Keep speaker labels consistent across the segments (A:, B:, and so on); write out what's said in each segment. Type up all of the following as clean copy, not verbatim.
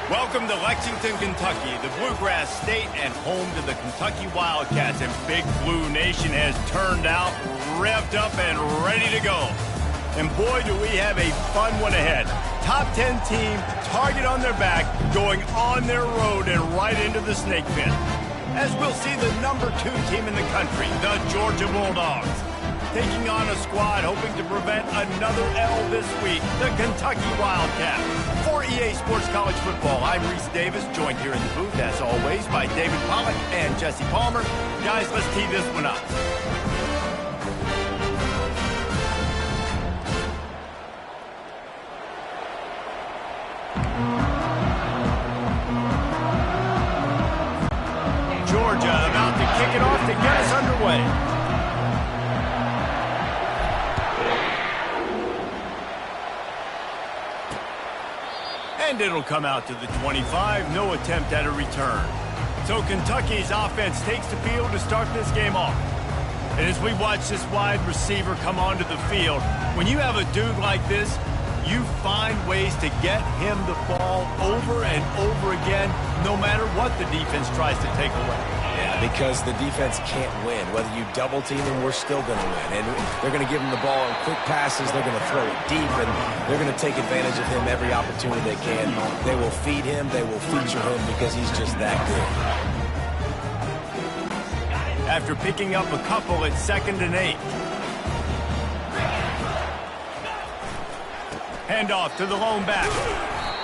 A: Welcome to Lexington, Kentucky, the Bluegrass State and home to the Kentucky Wildcats. And Big Blue Nation has turned out, revved up, and ready to go. And boy, do we have a fun one ahead. Top 10 team, target on their back, going on their road and right into the snake pit. As we'll see the number 2 team in the country, the Georgia Bulldogs, taking on a squad hoping to prevent another L this week, the Kentucky Wildcats. For EA Sports College Football, I'm Reese Davis, joined here in the booth, as always, by David Pollack and Jesse Palmer. Guys, let's tee this one up. Georgia about to kick it off to get us underway. And it'll come out to the 25, no attempt at a return. So Kentucky's offense takes the field to start this game off. And as we watch this wide receiver come onto the field, when you have a dude like this, you find ways to get him the ball over and over again, no matter what the defense tries to take away.
B: Yeah, because the defense can't win. Whether you double team him, we're still going to win. And they're going to give him the ball in quick passes. They're going to throw it deep, and they're going to take advantage of him every opportunity they can. They will feed him. They will feature him because he's just that good.
A: After picking up a couple at 2nd and 8. Handoff to the lone back.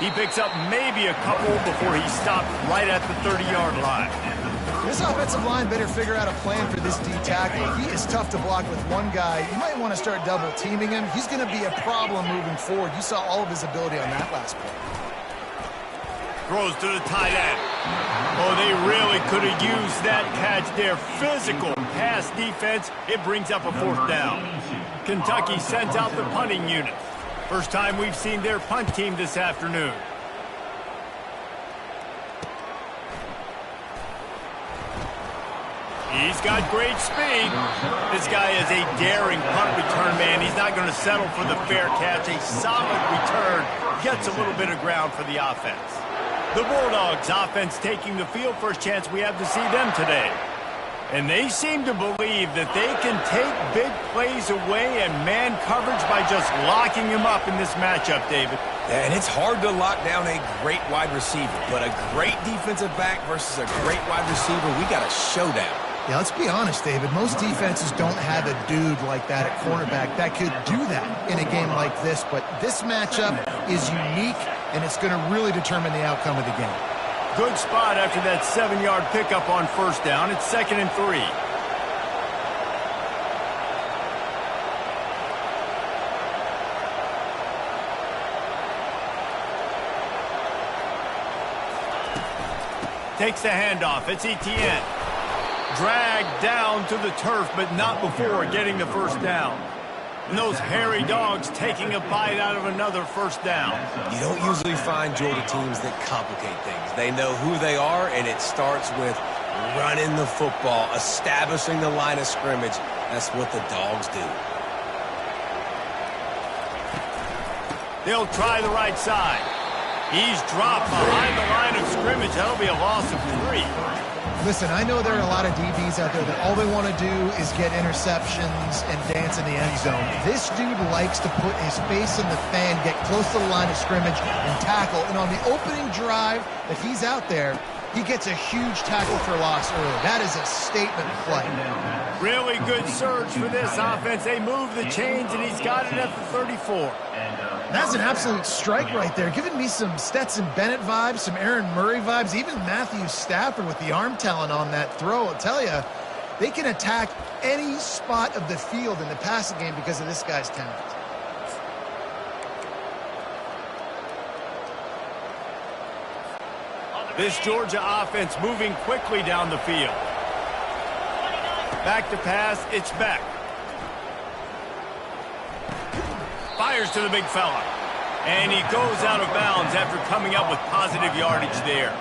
A: He picks up maybe a couple before he stopped right at the 30-yard line.
C: This offensive line better figure out a plan for this D tackle. He is tough to block with one guy. You might want to start double teaming him. He's going to be a problem moving forward. You saw all of his ability on that last play.
A: Throws to the tight end. Oh, they really could have used that catch there. Physical pass defense. It brings up a 4th down. Kentucky sends out the punting unit. First time we've seen their punt team this afternoon. He's got great speed. This guy is a daring punt return man. He's not going to settle for the fair catch. A solid return. Gets a little bit of ground for the offense. The Bulldogs offense taking the field. First chance we have to see them today. And they seem to believe that they can take big plays away and man coverage by just locking him up in this matchup, David.
B: Yeah, and it's hard to lock down a great wide receiver, but a great defensive back versus a great wide receiver, we got a showdown.
C: Yeah, let's be honest, David. Most defenses don't have a dude like that at cornerback that could do that in a game like this, but this matchup is unique, and it's going to really determine the outcome of the game.
A: Good spot after that 7-yard pickup on 1st down. It's 2nd and 3. Takes the handoff. It's Etienne. Dragged down to the turf, but not before getting the 1st down. And those hairy dogs taking a bite out of another 1st down.
B: You don't usually find Georgia teams that complicate things. They know who they are, and it starts with running the football, establishing the line of scrimmage. That's what the dogs do.
A: They'll try the right side. He's dropped behind the line of scrimmage. That'll be a loss of 3.
C: Listen, I know there are a lot of DBs out there that all they want to do is get interceptions and dance in the end zone. This dude likes to put his face in the fan, get close to the line of scrimmage, and tackle. And on the opening drive that he's out there, he gets a huge tackle for loss early. That is a statement play.
A: Really good surge for this offense. They move the chains, and he's got it at the 34.
C: That's an absolute strike right there. Giving me some Stetson Bennett vibes, some Aaron Murray vibes, even Matthew Stafford with the arm talent on that throw. I'll tell you, they can attack any spot of the field in the passing game because of this guy's talent.
A: This Georgia offense moving quickly down the field. Back to pass, it's Beck. Fires to the big fella. And he goes out of bounds after coming up with positive yardage there.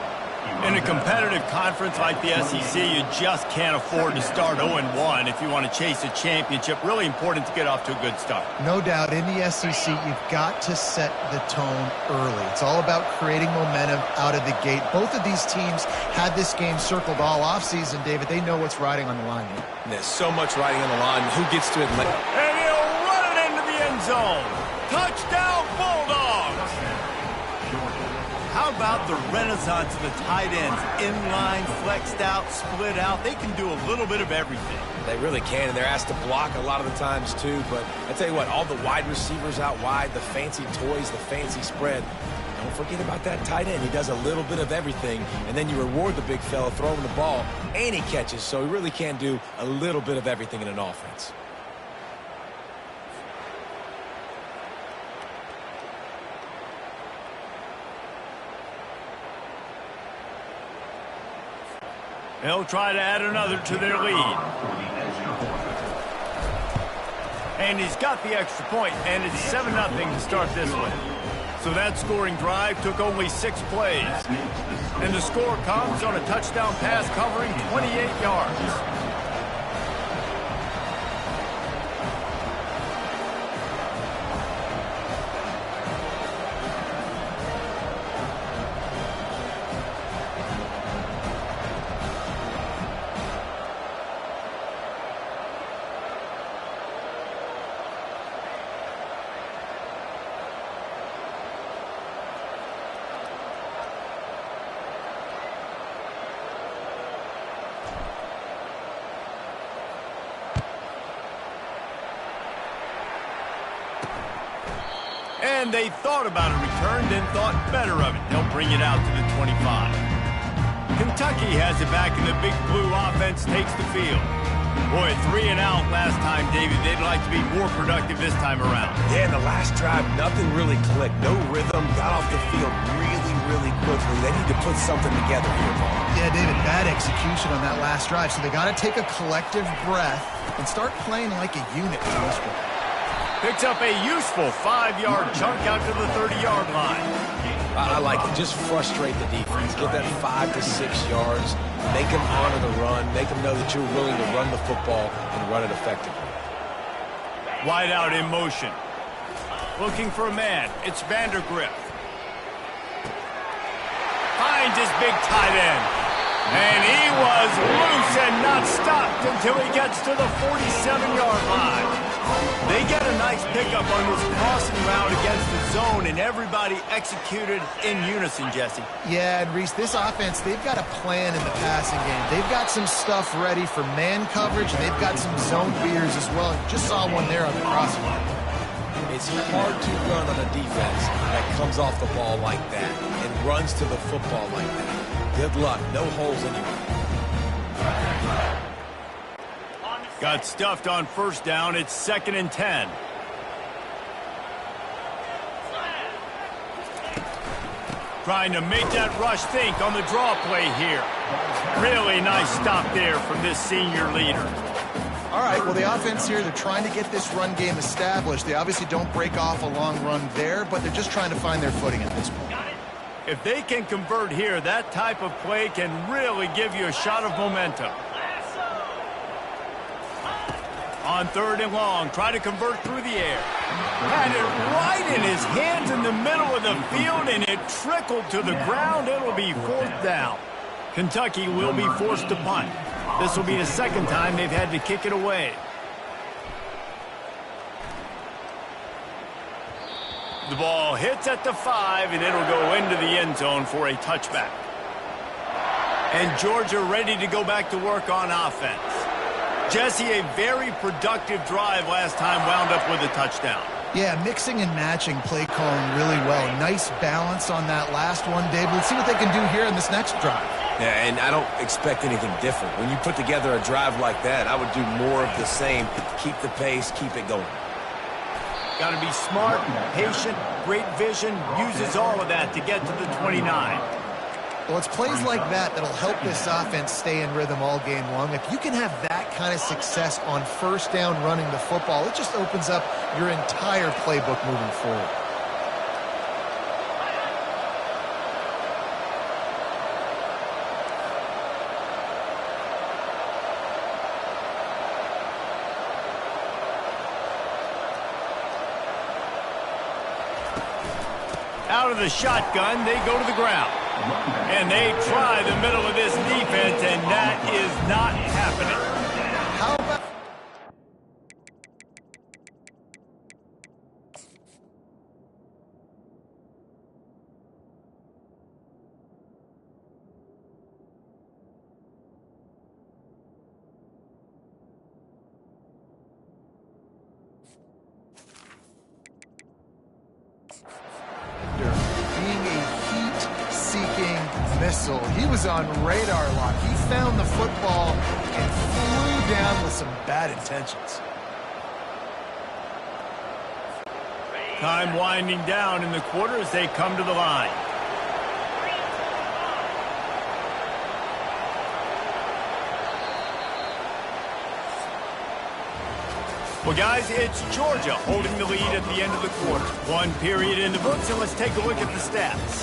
A: In a competitive conference like the SEC, you just can't afford to start 0-1 if you want to chase a championship. Really important to get off to a good start.
C: No doubt, in the SEC, you've got to set the tone early. It's all about creating momentum out of the gate. Both of these teams had this game circled all offseason, David. They know what's riding on the line here.
B: There's so much riding on the line. Who gets to admit it?
A: And he'll run it into the end zone. Touchdown, Bulldogs! How about the renaissance of the tight ends? Inline, flexed out, split out. They can do a little bit of everything.
B: They really can, and they're asked to block a lot of the times, too. But I tell you what, all the wide receivers out wide, the fancy toys, the fancy spread, don't forget about that tight end. He does a little bit of everything, and then you reward the big fella throwing the ball, and he catches. So he really can do a little bit of everything in an offense.
A: They'll try to add another to their lead. And he's got the extra point, and it's 7-0 to start this one. So that scoring drive took only 6 plays. And the score comes on a touchdown pass covering 28 yards. And they thought about a return, then thought better of it. They'll bring it out to the 25. Kentucky has it back, and the Big Blue offense takes the field. Boy, 3 and out last time, David. They'd like to be more productive this time around.
B: Yeah, in the last drive, nothing really clicked. No rhythm. Got off the field really quickly. They need to put something together here, Paul.
C: Yeah, David, bad execution on that last drive. So they got to take a collective breath and start playing like a unit for this one.
A: Picks up a useful 5-yard chunk out to the 30-yard line.
B: I like it. Just frustrate the defense. Get that 5 to 6 yards. Make them honor the run. Make them know that you're willing to run the football and run it effectively.
A: Wide out in motion. Looking for a man. It's Vandergrift. Finds his big tight end. And he was loose and not stopped until he gets to the 47-yard line. They get a nice pickup on this crossing route against the zone, and everybody executed in unison, Jesse.
C: Yeah, and Reese, this offense, they've got a plan in the passing game. They've got some stuff ready for man coverage, and they've got some zone beaters as well. Just saw one there on the crossing route.
B: It's hard to run on a defense that comes off the ball like that and runs to the football like that. Good luck. No holes anywhere.
A: Got stuffed on first down. It's 2nd and 10. Trying to make that rush think on the draw play here. Really nice stop there from this senior leader.
C: All right, well, the offense here, they're trying to get this run game established. They obviously don't break off a long run there, but they're just trying to find their footing at this point.
A: If they can convert here, that type of play can really give you a shot of momentum. On 3rd and long, try to convert through the air. Had it right in his hands in the middle of the field, and it trickled to the ground. It'll be 4th down. Kentucky will be forced to punt. This will be the 2nd time they've had to kick it away. The ball hits at the 5, and it'll go into the end zone for a touchback. And Georgia ready to go back to work on offense. Jesse, a very productive drive last time, wound up with a touchdown.
C: Yeah, mixing and matching play calling really well. Nice balance on that last one, Dave. Let's see what they can do here in this next drive.
B: Yeah, and I don't expect anything different. When you put together a drive like that, I would do more of the same. Keep the pace, keep it going.
A: Got to be smart, patient, great vision, uses all of that to get to the 29.
C: Well, it's plays like that that'll help this offense stay in rhythm all game long. If you can have that kind of success on first down running the football, it just opens up your entire playbook moving forward.
A: Out of the shotgun, they go to the ground. And they try the middle of this defense, and that is not happening.
C: How about... being a heat-seeking missile. He was on radar lock. He found the football and flew down with some bad intentions.
A: Time winding down in the quarter as they come to the line. Well, guys, it's Georgia holding the lead at the end of the quarter. One period in the books, and let's take a look at the stats.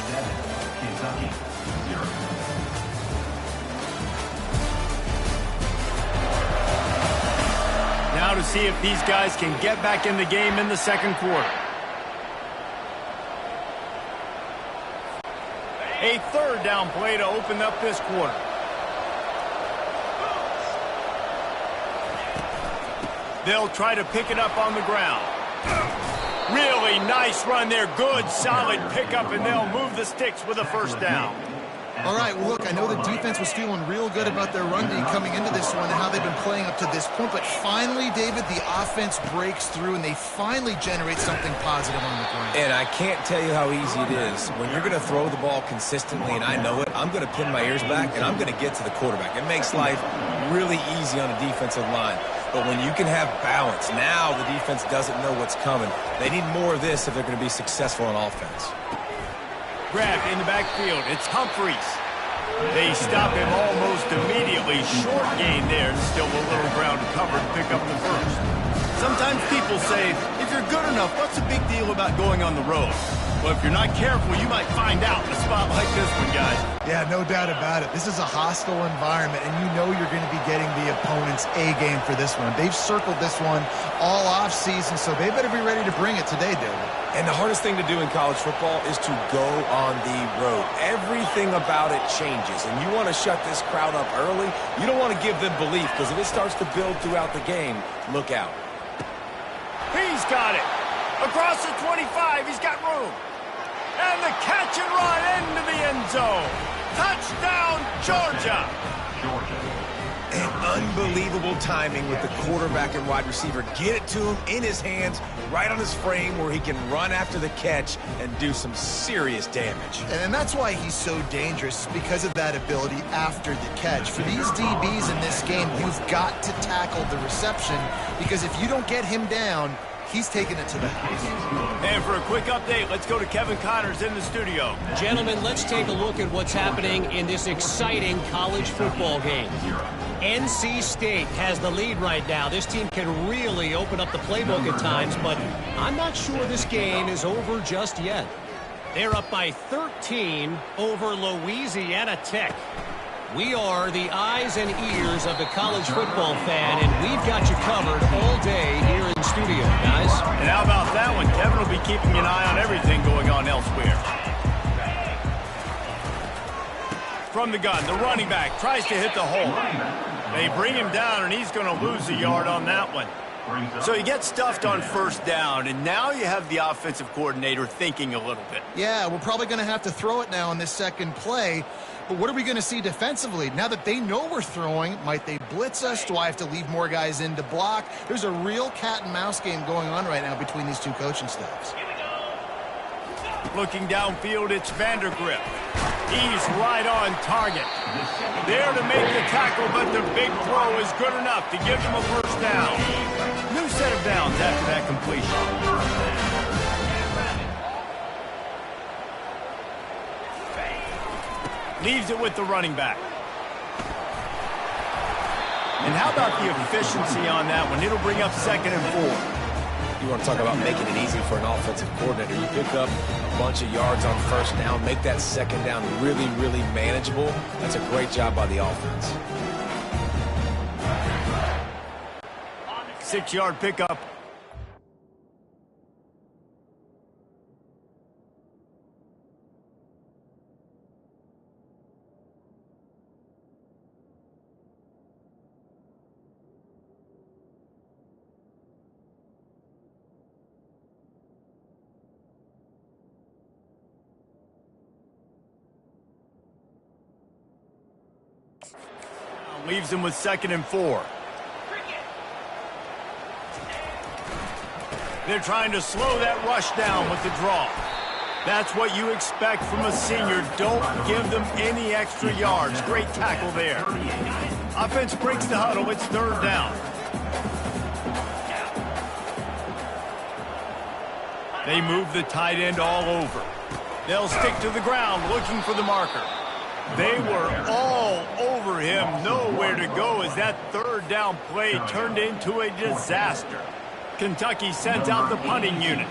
A: Now to see if these guys can get back in the game in the second quarter. A third down play to open up this quarter. They'll try to pick it up on the ground. Really nice run there. Good, solid pickup, and they'll move the sticks with a first down.
C: All right, well, look, I know the defense was feeling real good about their run D coming into this one and how they've been playing up to this point, but finally, David, the offense breaks through and they finally generate something positive on the ground.
B: And I can't tell you how easy it is. When you're going to throw the ball consistently, and I know it, I'm going to pin my ears back, and I'm going to get to the quarterback. It makes life really easy on a defensive line. But when you can have balance, now the defense doesn't know what's coming. They need more of this if they're going to be successful on offense.
A: Grab in the backfield. It's Humphreys. They stop him almost immediately. Short gain there. Still a little ground to cover to pick up the first. Sometimes people say, if you're good enough, what's the big deal about going on the road? Well, if you're not careful, you might find out in a spot like this one, guys.
C: Yeah, no doubt about it. This is a hostile environment, and you know you're going to be getting the opponent's A game for this one. They've circled this one all offseason, so they better be ready to bring it today, David.
B: And the hardest thing to do in college football is to go on the road. Everything about it changes, and you want to shut this crowd up early. You don't want to give them belief, because if it starts to build throughout the game, look out.
A: He's got it. Across the 25, he's got room. And the catch and run into the end zone. Touchdown, Georgia.
B: And unbelievable timing with the quarterback and wide receiver. Get it to him in his hands, right on his frame where he can run after the catch and do some serious damage.
C: And that's why he's so dangerous, because of that ability after the catch. For these DBs in this game, you've got to tackle the reception, because if you don't get him down, he's taking it to the house.
A: And for a quick update, let's go to Kevin Connors in the studio.
D: Gentlemen, let's take a look at what's happening in this exciting college football game. NC State has the lead right now. This team can really open up the playbook at times, but I'm not sure this game is over just yet. They're up by 13 over Louisiana Tech. We are the eyes and ears of the college football fan, and we've got you covered all day here in the studio, guys.
A: And how about that one? Kevin will be keeping an eye on everything going on elsewhere. From the gun, the running back tries to hit the hole. They bring him down, and he's going to lose a yard on that one. So you get stuffed on first down, and now you have the offensive coordinator thinking a little bit.
C: Yeah, we're probably going to have to throw it now on this second play. But what are we going to see defensively? Now that they know we're throwing, might they blitz us? Do I have to leave more guys in to block? There's a real cat and mouse game going on right now between these two coaching staffs.
A: Looking downfield, it's Vandergrift. He's right on target. There to make the tackle, but the big throw is good enough to give them a first down. New set of downs after that completion. Leaves it with the running back. And how about the efficiency on that one? It'll bring up 2nd and 4.
B: You want to talk about making it easy for an offensive coordinator. You pick up a bunch of yards on first down, make that second down really, really manageable. That's a great job by the offense.
A: 6-yard pickup. leaves them with 2nd and 4. They're trying to slow that rush down with the draw. That's what you expect from a senior. Don't give them any extra yards. Great tackle there. Offense breaks the huddle. It's 3rd down. They move the tight end all over. They'll stick to the ground looking for the marker. They were all over him. Nowhere to go as that 3rd down play turned into a disaster. Kentucky sent out the punting unit.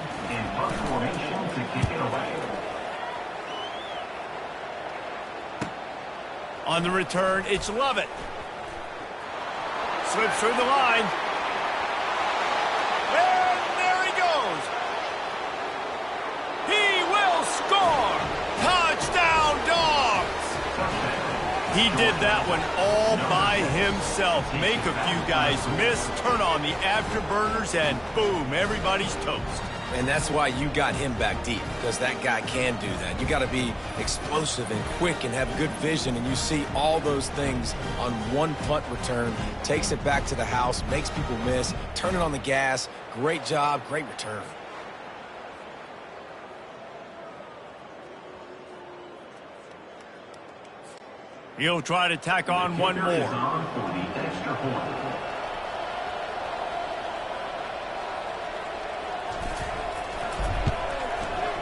A: On the return, it's Lovett. Slips through the line. And there he goes. He will score. Touchdown, Dogs. He did that one all by himself. Make a few guys miss, turn on the afterburners, and boom, everybody's toast.
B: And that's why you got him back deep, because that guy can do that. You got to be explosive and quick and have good vision, and you see all those things on one punt return. Takes it back to the house, makes people miss, turning on the gas. Great job, great return.
A: He'll try to tack on one more.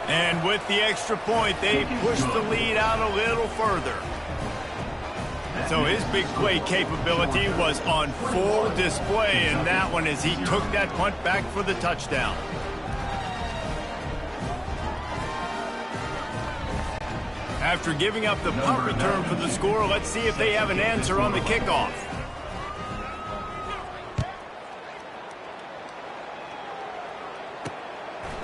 A: And with the extra point, they push the lead out a little further. So his big play capability was on full display in that one as he took that punt back for the touchdown. After giving up the punt return for the score, let's see if they have an answer on the kickoff.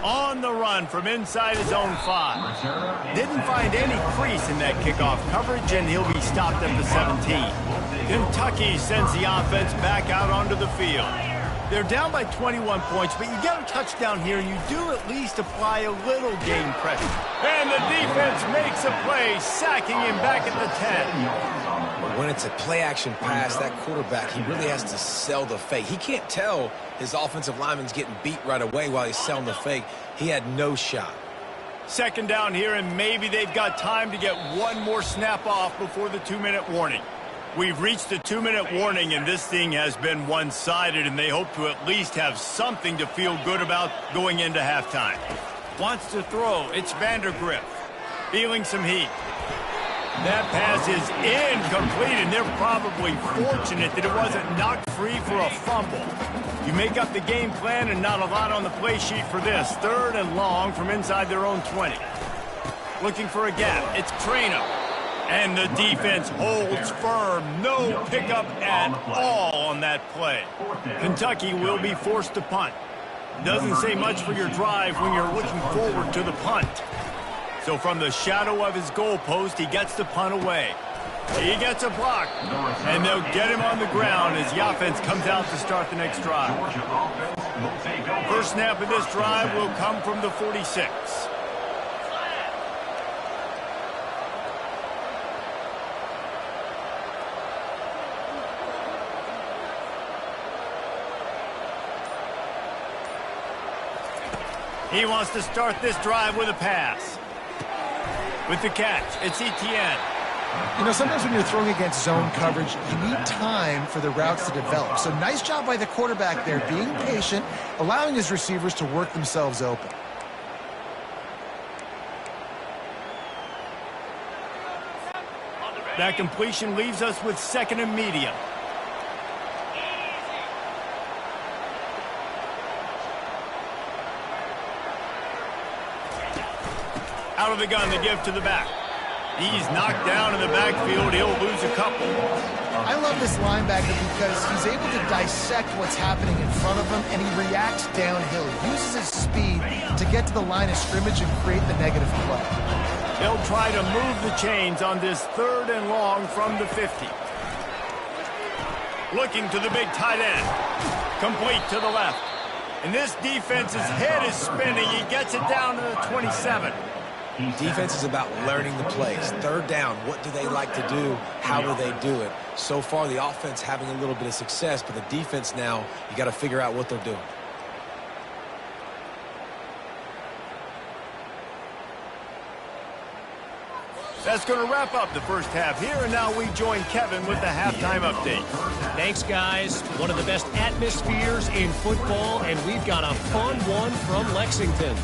A: On the run from inside his own 5. Didn't find any crease in that kickoff coverage, and he'll be stopped at the 17. Kentucky sends the offense back out onto the field. They're down by 21 points, but you get a touchdown here, and you do at least apply a little game pressure. And the defense makes a play, sacking him back at the 10.
B: When it's a play-action pass, that quarterback, he really has to sell the fake. He can't tell his offensive lineman's getting beat right away while he's selling the fake. He had no shot.
A: 2nd down here, and maybe they've got time to get one more snap off before the 2-minute warning. We've reached the 2-minute warning, and this thing has been one-sided, and they hope to at least have something to feel good about going into halftime. Wants to throw. It's Vandergriff. Feeling some heat. That pass is incomplete, and they're probably fortunate that it wasn't knocked free for a fumble. You make up the game plan and not a lot on the play sheet for this. 3rd and long from inside their own 20. Looking for a gap. It's Traynor. And the defense holds firm. No pickup at all on that play. Kentucky will be forced to punt. Doesn't say much for your drive when you're looking forward to the punt. So from the shadow of his goalpost, he gets the punt away. He gets a block, and they'll get him on the ground as the offense comes out to start the next drive. First snap of this drive will come from the 46. He wants to start this drive with a pass. With the catch, it's Etienne.
C: You know, sometimes when you're throwing against zone coverage, you need time for the routes to develop. So nice job by the quarterback there, being patient, allowing his receivers to work themselves open.
A: That completion leaves us with 2nd and medium. Out of the gun to give to the back. He's knocked down in the backfield. He'll lose a couple.
C: I love this linebacker because he's able to dissect what's happening in front of him, and he reacts downhill. He uses his speed to get to the line of scrimmage and create the negative play.
A: They'll try to move the chains on this 3rd and long from the 50. Looking to the big tight end. Complete to the left. And this defense's head is spinning. He gets it down to the 27.
B: Defense is about learning the plays. Third down, what do they like to do? How do they do it? So far, the offense having a little bit of success, but the defense now, you got to figure out what they're doing.
A: That's going to wrap up the first half here, and now we join Kevin with the halftime update.
D: Thanks, guys. One of the best atmospheres in football, and we've got a fun one from Lexington.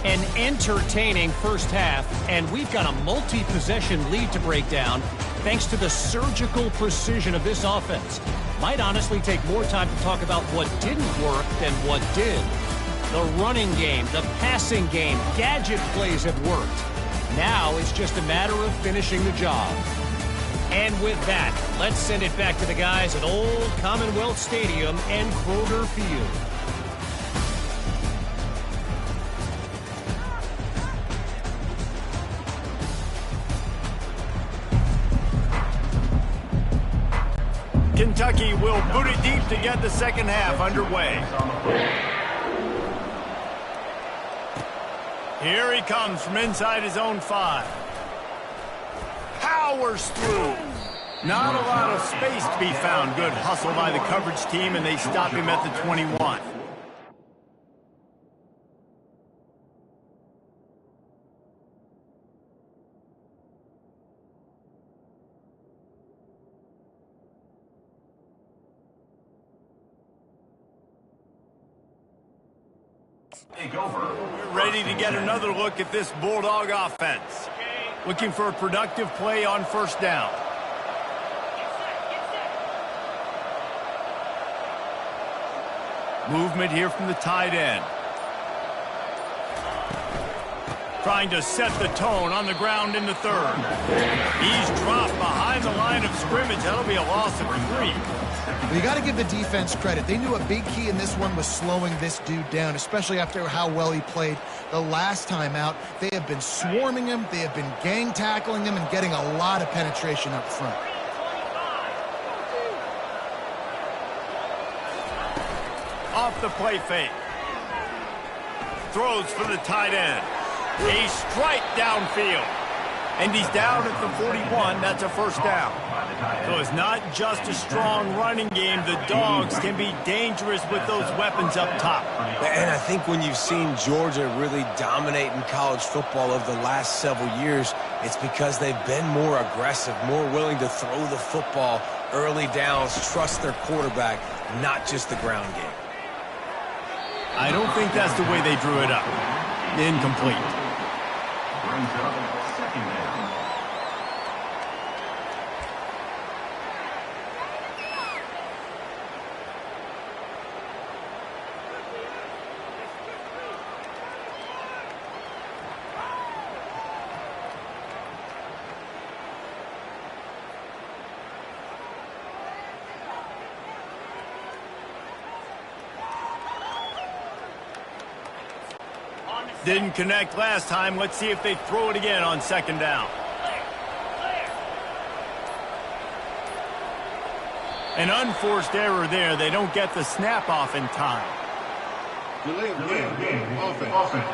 D: An entertaining first half, and we've got a multi-possession lead to break down thanks to the surgical precision of this offense. Might honestly take more time to talk about what didn't work than what did. The running game, the passing game, gadget plays have worked. Now it's just a matter of finishing the job. And with that, let's send it back to the guys at Old Commonwealth Stadium and Kroger Field.
A: Kentucky will boot it deep to get the second half underway. Here he comes from inside his own 5. Powers through. Not a lot of space to be found. Good hustle by the coverage team, and they stop him at the 21. We're ready to get another look at this Bulldog offense. Looking for a productive play on first down. Movement here from the tight end. Trying to set the tone on the ground in the third. He's dropped behind the line of scrimmage. That'll be a loss of 3.
C: Well, you got to give the defense credit. They knew a big key in this one was slowing this dude down, especially after how well he played the last time out. They have been swarming him. They have been gang tackling him and getting a lot of penetration up front.
A: Off the play fake. Throws for the tight end. A strike downfield. And he's down at the 41. That's a first down. So it's not just a strong running game. The Dogs can be dangerous with those weapons up top.
B: And I think when you've seen Georgia really dominate in college football over the last several years, it's because they've been more aggressive, more willing to throw the football early downs, trust their quarterback, not just the ground game.
A: I don't think that's the way they drew it up. Incomplete.
E: Brings up second down.
A: Didn't connect last time. Let's see if they throw it again on second down. An unforced error there. They don't get the snap off in time.
E: Delay of game. Offense.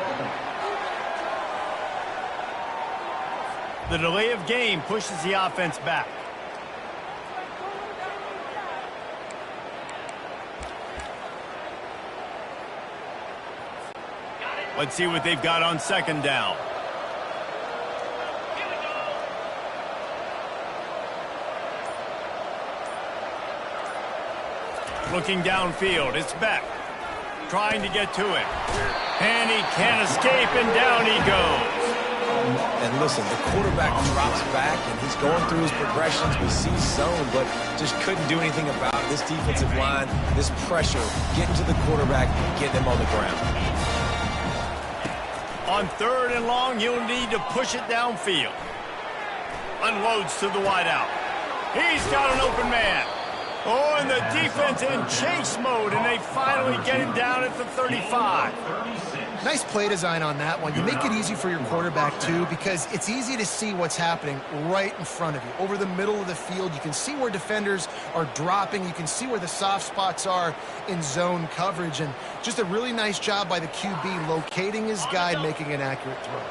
A: The delay of game pushes the offense back. Let's see what they've got on second down. Looking downfield, it's Beck. Trying to get to it. And he can't escape, and down he goes.
B: And listen, the quarterback drops back, and he's going through his progressions. We see zone, but just couldn't do anything about it. This defensive line, this pressure, getting to the quarterback, getting him on the ground.
A: On third and long, he'll need to push it downfield. Unloads to the wideout. He's got an open man. Oh, and the defense in chase mode, and they finally get him down at the 35.
C: Nice play design on that one. You make it easy for your quarterback, too, because it's easy to see what's happening right in front of you. Over the middle of the field, you can see where defenders are dropping. You can see where the soft spots are in zone coverage. And just a really nice job by the QB locating his guy, making an accurate throw.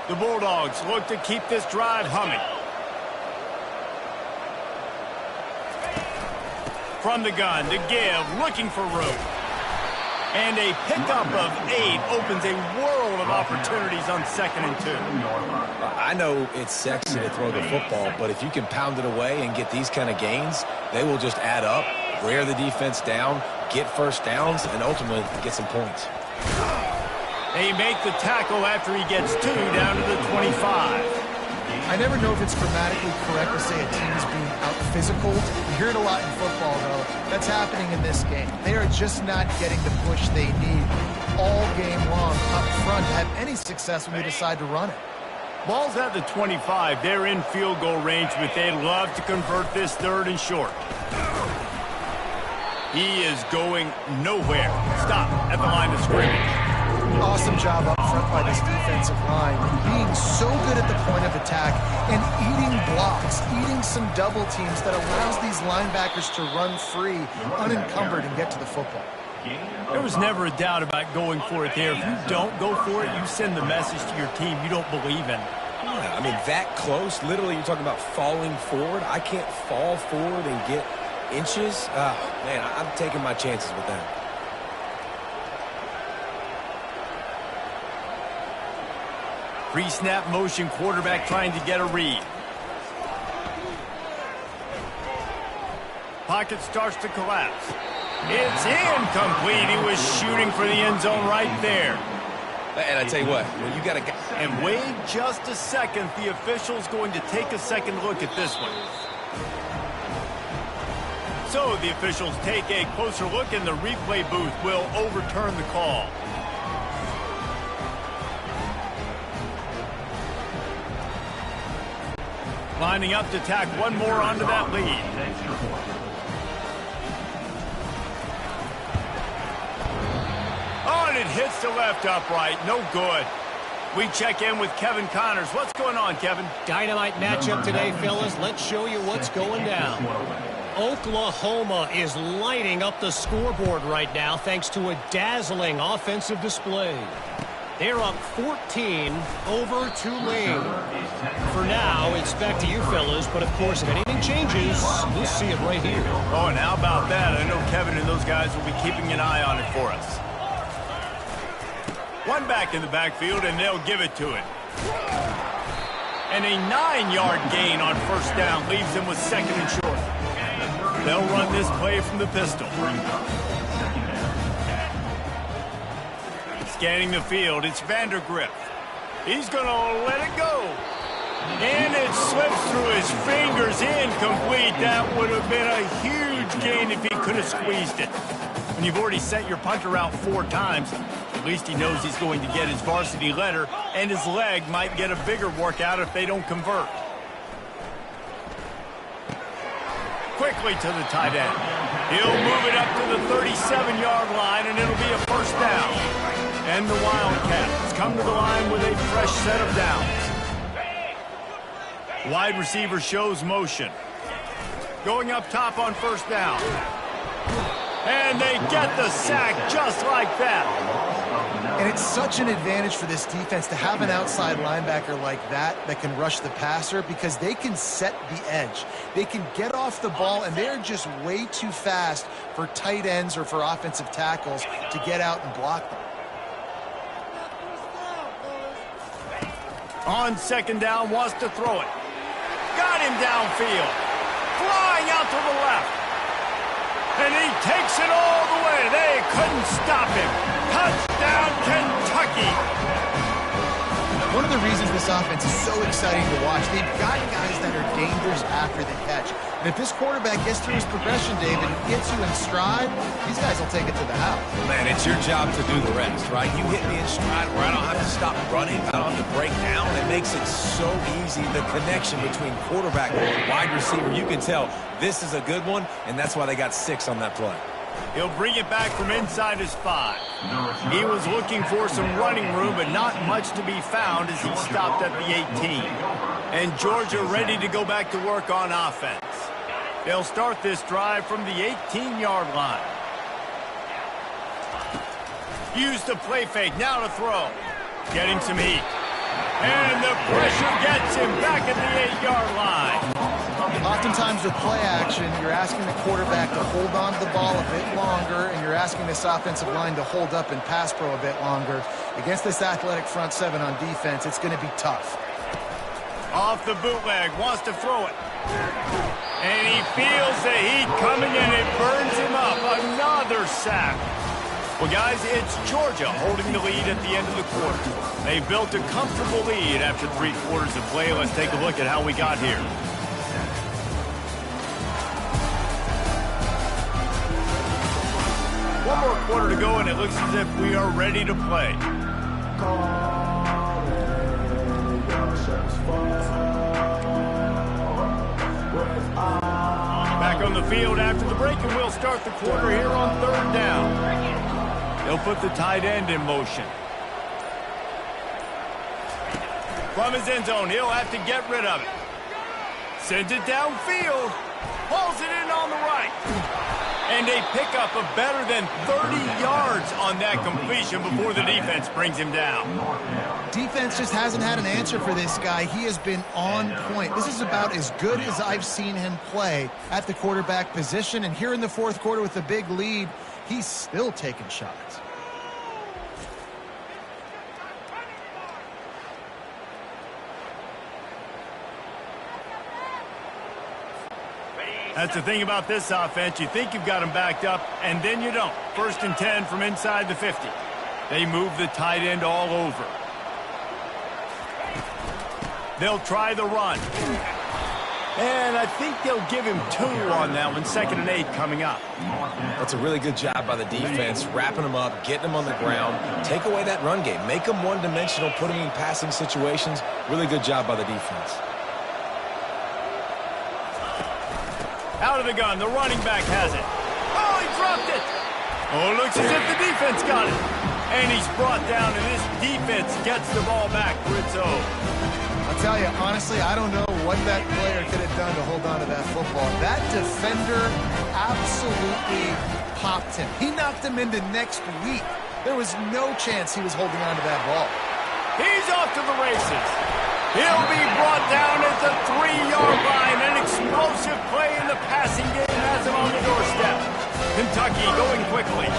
A: The Bulldogs look to keep this drive humming. From the gun to give, looking for room. And a pickup of 8 opens a world of opportunities on 2nd and 2.
B: I know it's sexy to throw the football, but if you can pound it away and get these kind of gains, they will just add up, wear the defense down, get first downs, and ultimately get some points.
A: They make the tackle after he gets 2 down to the 25.
C: I never know if it's grammatically correct to say a team is being out-physical. You hear it a lot in football, though. That's happening in this game. They are just not getting the push they need all game long up front to have any success when they decide to run it.
A: Ball's at the 25. They're in field goal range, but they'd love to convert this 3rd and short. He is going nowhere. Stop at the line of scrimmage.
C: Awesome job up front by this defensive line, being so good at the point of attack and eating blocks, eating some double teams that allows these linebackers to run free, unencumbered, and get to the football.
A: There was never a doubt about going for it there. If you don't go for it, you send the message to your team you don't believe in.
B: Yeah, I mean, that close, literally you're talking about falling forward. I can't fall forward and get inches. Man, I'm taking my chances with that.
A: Pre-snap motion, quarterback trying to get a read. Pocket starts to collapse. It's incomplete. He was shooting for the end zone right there.
B: And I tell you what, when you got a guy...
A: And wait just a second. The official's going to take a second look at this one. So the officials take a closer look, and the replay booth will overturn the call. Lining up to tack one more onto that lead. Oh, and it hits the left upright. No good. We check in with Kevin Connors. What's going on, Kevin?
D: Dynamite matchup today, fellas. Let's show you what's going down. Oklahoma is lighting up the scoreboard right now thanks to a dazzling offensive display. They're up 14 over Tulane. For now, it's back to you fellas, but of course, if anything changes, we'll see it right here.
A: Oh, and how about that? I know Kevin and those guys will be keeping an eye on it for us. One back in the backfield, and they'll give it to it. And a 9-yard gain on 1st down leaves them with 2nd and short. They'll run this play from the pistol. Scanning the field, it's Vandergrift. He's going to let it go. And it slips through his fingers, incomplete. That would have been a huge gain if he could have squeezed it. When you've already sent your punter out 4 times, at least he knows he's going to get his varsity letter, and his leg might get a bigger workout if they don't convert. Quickly to the tight end. He'll move it up to the 37-yard line, and it'll be a 1st down. And the Wildcats come to the line with a fresh set of downs. Wide receiver shows motion. Going up top on 1st down. And they get the sack just like that.
C: And it's such an advantage for this defense to have an outside linebacker like that can rush the passer because they can set the edge. They can get off the ball, and they're just way too fast for tight ends or for offensive tackles to get out and block them.
A: On 2nd down, wants to throw it. Got him downfield. Flying out to the left. And he takes it all the way. They couldn't stop him. Touchdown, Kentucky.
C: One of the reasons this offense is so exciting to watch, they've got guys that are dangerous after the catch. And if this quarterback gets through his progression, David, and gets you in stride, these guys will take it to the house.
B: Man, it's your job to do the rest, right? You hit me in stride where I don't have to stop running. I don't have to break down. It makes it so easy. The connection between quarterback and wide receiver, you can tell this is a good one, and that's why they got 6 on that play.
A: He'll bring it back from inside his 5. He was looking for some running room, but not much to be found as he stopped at the 18. And Georgia ready to go back to work on offense. They'll start this drive from the 18-yard line. Use the play fake, now to throw. Getting some heat. And the pressure gets him back at the 8-yard line.
C: Oftentimes with play action, you're asking the quarterback to hold on to the ball a bit longer, and you're asking this offensive line to hold up and pass pro a bit longer. Against this athletic front seven on defense, it's going to be tough.
A: Off the bootleg, wants to throw it. And he feels the heat coming and it burns him up. Another sack. Well, guys, it's Georgia holding the lead at the end of the quarter. They built a comfortable lead after 3 quarters of play. Let's take a look at how we got here. One more quarter to go, and it looks as if we are ready to play. Back on the field after the break, and we'll start the quarter here on 3rd down. They'll put the tight end in motion. From his end zone, he'll have to get rid of it. Sends it downfield. Pulls it in on the right. And a pickup of better than 30 yards on that completion before the defense brings him down.
C: Defense just hasn't had an answer for this guy. He has been on point. This is about as good as I've seen him play at the quarterback position. And here in the 4th quarter with the big lead, he's still taking shots.
A: That's the thing about this offense. You think you've got them backed up, and then you don't. 1st and 10 from inside the 50. They move the tight end all over. They'll try the run. And I think they'll give him 2 on that one. 2nd and 8 coming up.
B: That's a really good job by the defense, wrapping them up, getting them on the ground. Take away that run game. Make them one-dimensional, put them in passing situations. Really good job by the defense.
A: Out of the gun, the running back has it. Oh, he dropped it. Oh, looks as if the defense got it. And he's brought down, and this defense gets the ball back for its own.
C: I'll tell you, honestly, I don't know what that player could have done to hold on to that football. That defender absolutely popped him. He knocked him into next week. There was no chance he was holding on to that ball.
A: He's off to the races. He'll be brought down at the 3-yard line. An explosive play in the passing game has him on the doorstep. Kentucky going quickly.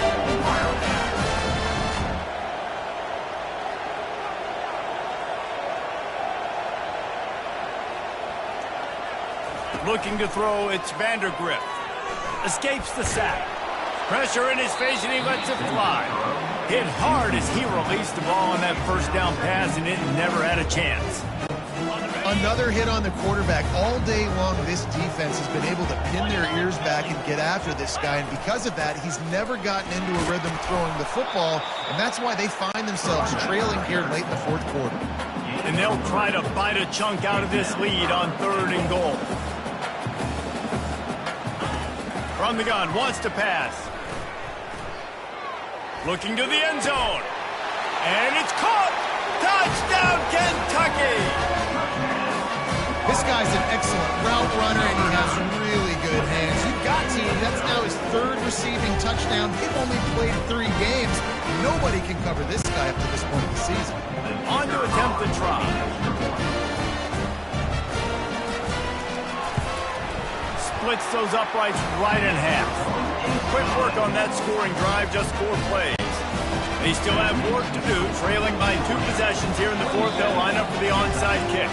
A: Looking to throw, it's Vandergrift. Escapes the sack. Pressure in his face, and he lets it fly. Hit hard as he released the ball on that 1st down pass, and it never had a chance.
C: Another hit on the quarterback. All day long, this defense has been able to pin their ears back and get after this guy, and because of that, he's never gotten into a rhythm throwing the football, and that's why they find themselves trailing here late in the 4th quarter.
A: And they'll try to bite a chunk out of this lead on 3rd and goal. From the gun, wants to pass. Looking to the end zone. And it's caught! Touchdown, Kentucky!
C: This guy's an excellent route runner, and he has really good hands. You've got to. That's now his 3rd receiving touchdown. He's only played 3 games. Nobody can cover this guy up to this point of the season.
A: On to attempt the try. Splits those uprights right in half. Quick work on that scoring drive, just 4 plays. They still have work to do, trailing by 2 possessions here in the 4th. They'll line up for the onside kick.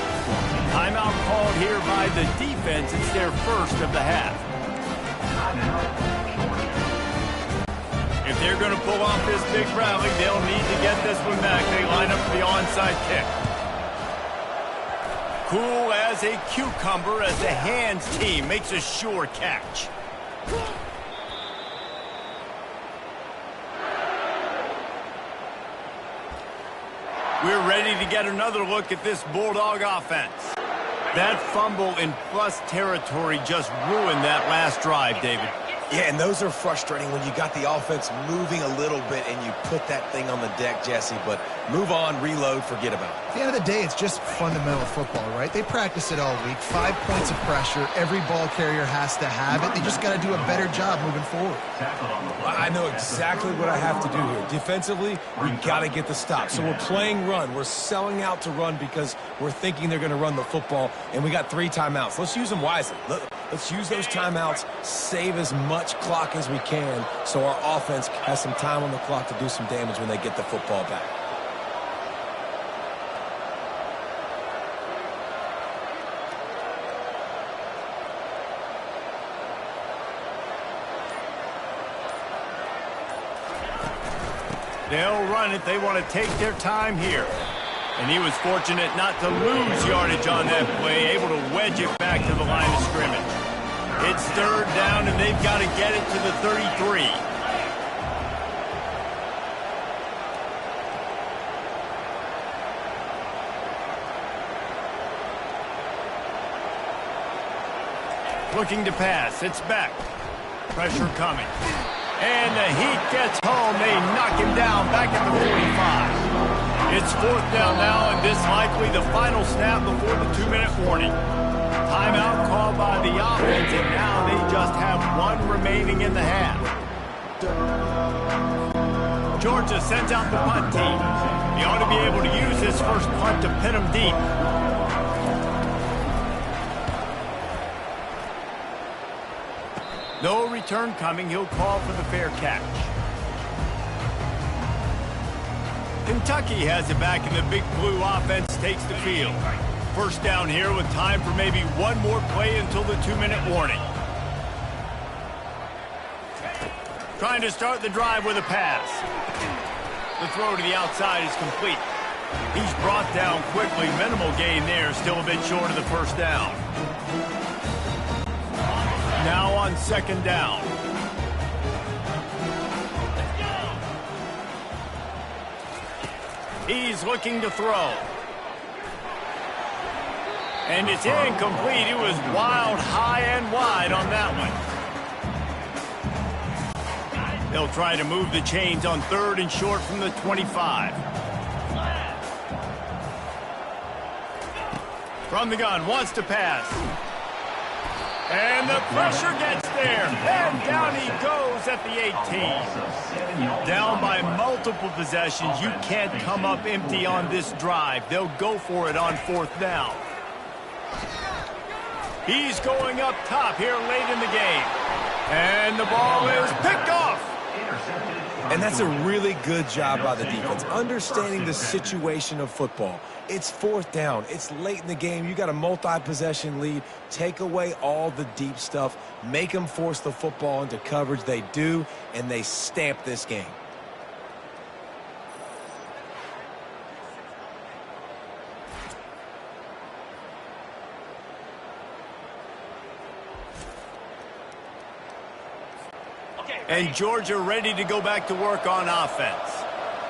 A: Timeout called here by the defense. It's their 1st of the half. If they're going to pull off this big rally, they'll need to get this one back. They line up for the onside kick. Cool as a cucumber as the hands team makes a sure catch. We're ready to get another look at this Bulldog offense. That fumble in plus territory just ruined that last drive, David.
B: Yeah, and those are frustrating when you got the offense moving a little bit and you put that thing on the deck, Jesse. But move on, reload, forget about it.
C: At the end of the day, it's just fundamental football, right? They practice it all week. 5 points of pressure. Every ball carrier has to have it. They just got to do a better job moving forward.
B: I know exactly what I have to do here. Defensively, we got to get the stop. So we're playing run. We're selling out to run because we're thinking they're going to run the football, and we got 3 timeouts. Let's use them wisely. Let's use those timeouts, save as much clock as we can so our offense has some time on the clock to do some damage when they get the football back.
A: They'll run it. They want to take their time here. And he was fortunate not to lose yardage on that play, able to wedge it back to the line of scrimmage. It's 3rd down, and they've got to get it to the 33. Looking to pass. It's back. Pressure coming. And the heat gets home. They knock him down back at the 45. It's 4th down now, and this likely the final snap before the 2-minute warning. Timeout called by the offense, and now they just have 1 remaining in the half. Georgia sends out the punt team. He ought to be able to use his first punt to pin him deep. No return coming. He'll call for the fair catch. Kentucky has it back, and the Big Blue offense takes the field. 1st down here with time for maybe 1 more play until the 2-minute warning. Trying to start the drive with a pass. The throw to the outside is complete. He's brought down quickly. Minimal gain there. Still a bit short of the 1st down. Now on 2nd down. He's looking to throw. And it's incomplete. It was wild, high and wide on that one. They'll try to move the chains on 3rd and short from the 25. From the gun, wants to pass. And the pressure gets there. And down he goes at the 18. Down by multiple possessions. You can't come up empty on this drive. They'll go for it on 4th down. He's going up top here late in the game. And the ball is picked off.
B: And that's a really good job by the defense, understanding the situation of football. It's 4th down. It's late in the game. You got a multi-possession lead. Take away all the deep stuff. Make them force the football into coverage. They do, and they stamp this game.
A: And Georgia ready to go back to work on offense.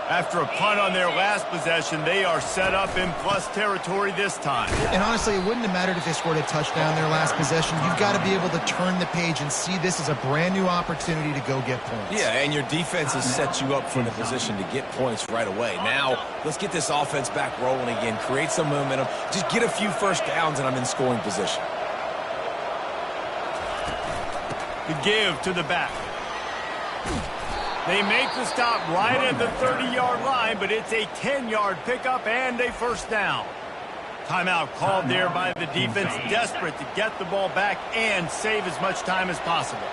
A: After a punt on their last possession, they are set up in plus territory this time.
C: And honestly, it wouldn't have mattered if they scored a touchdown their last possession. You've got to be able to turn the page and see this as a brand new opportunity to go get points.
B: Yeah, and your defense has set you up for the position to get points right away. Now, let's get this offense back rolling again, create some momentum, just get a few 1st downs, and I'm in scoring position.
A: The give to the back. They make the stop right at the 30-yard line, but it's a 10-yard pickup and a 1st down. Timeout called there by the defense, desperate to get the ball back and save as much time as possible.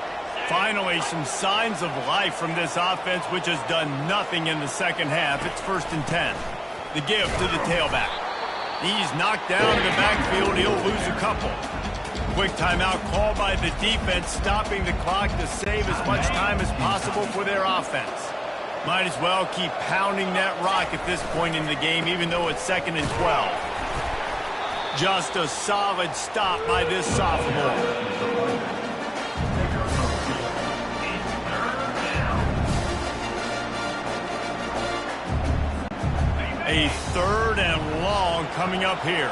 A: Finally, some signs of life from this offense, which has done nothing in the 2nd half. It's 1st and 10. The give to the tailback. He's knocked down in the backfield. He'll lose a couple. Quick timeout called by the defense, stopping the clock to save as much time as possible for their offense. Might as well keep pounding that rock at this point in the game, even though it's 2nd and 12. Just a solid stop by this sophomore. A 3rd and long coming up here.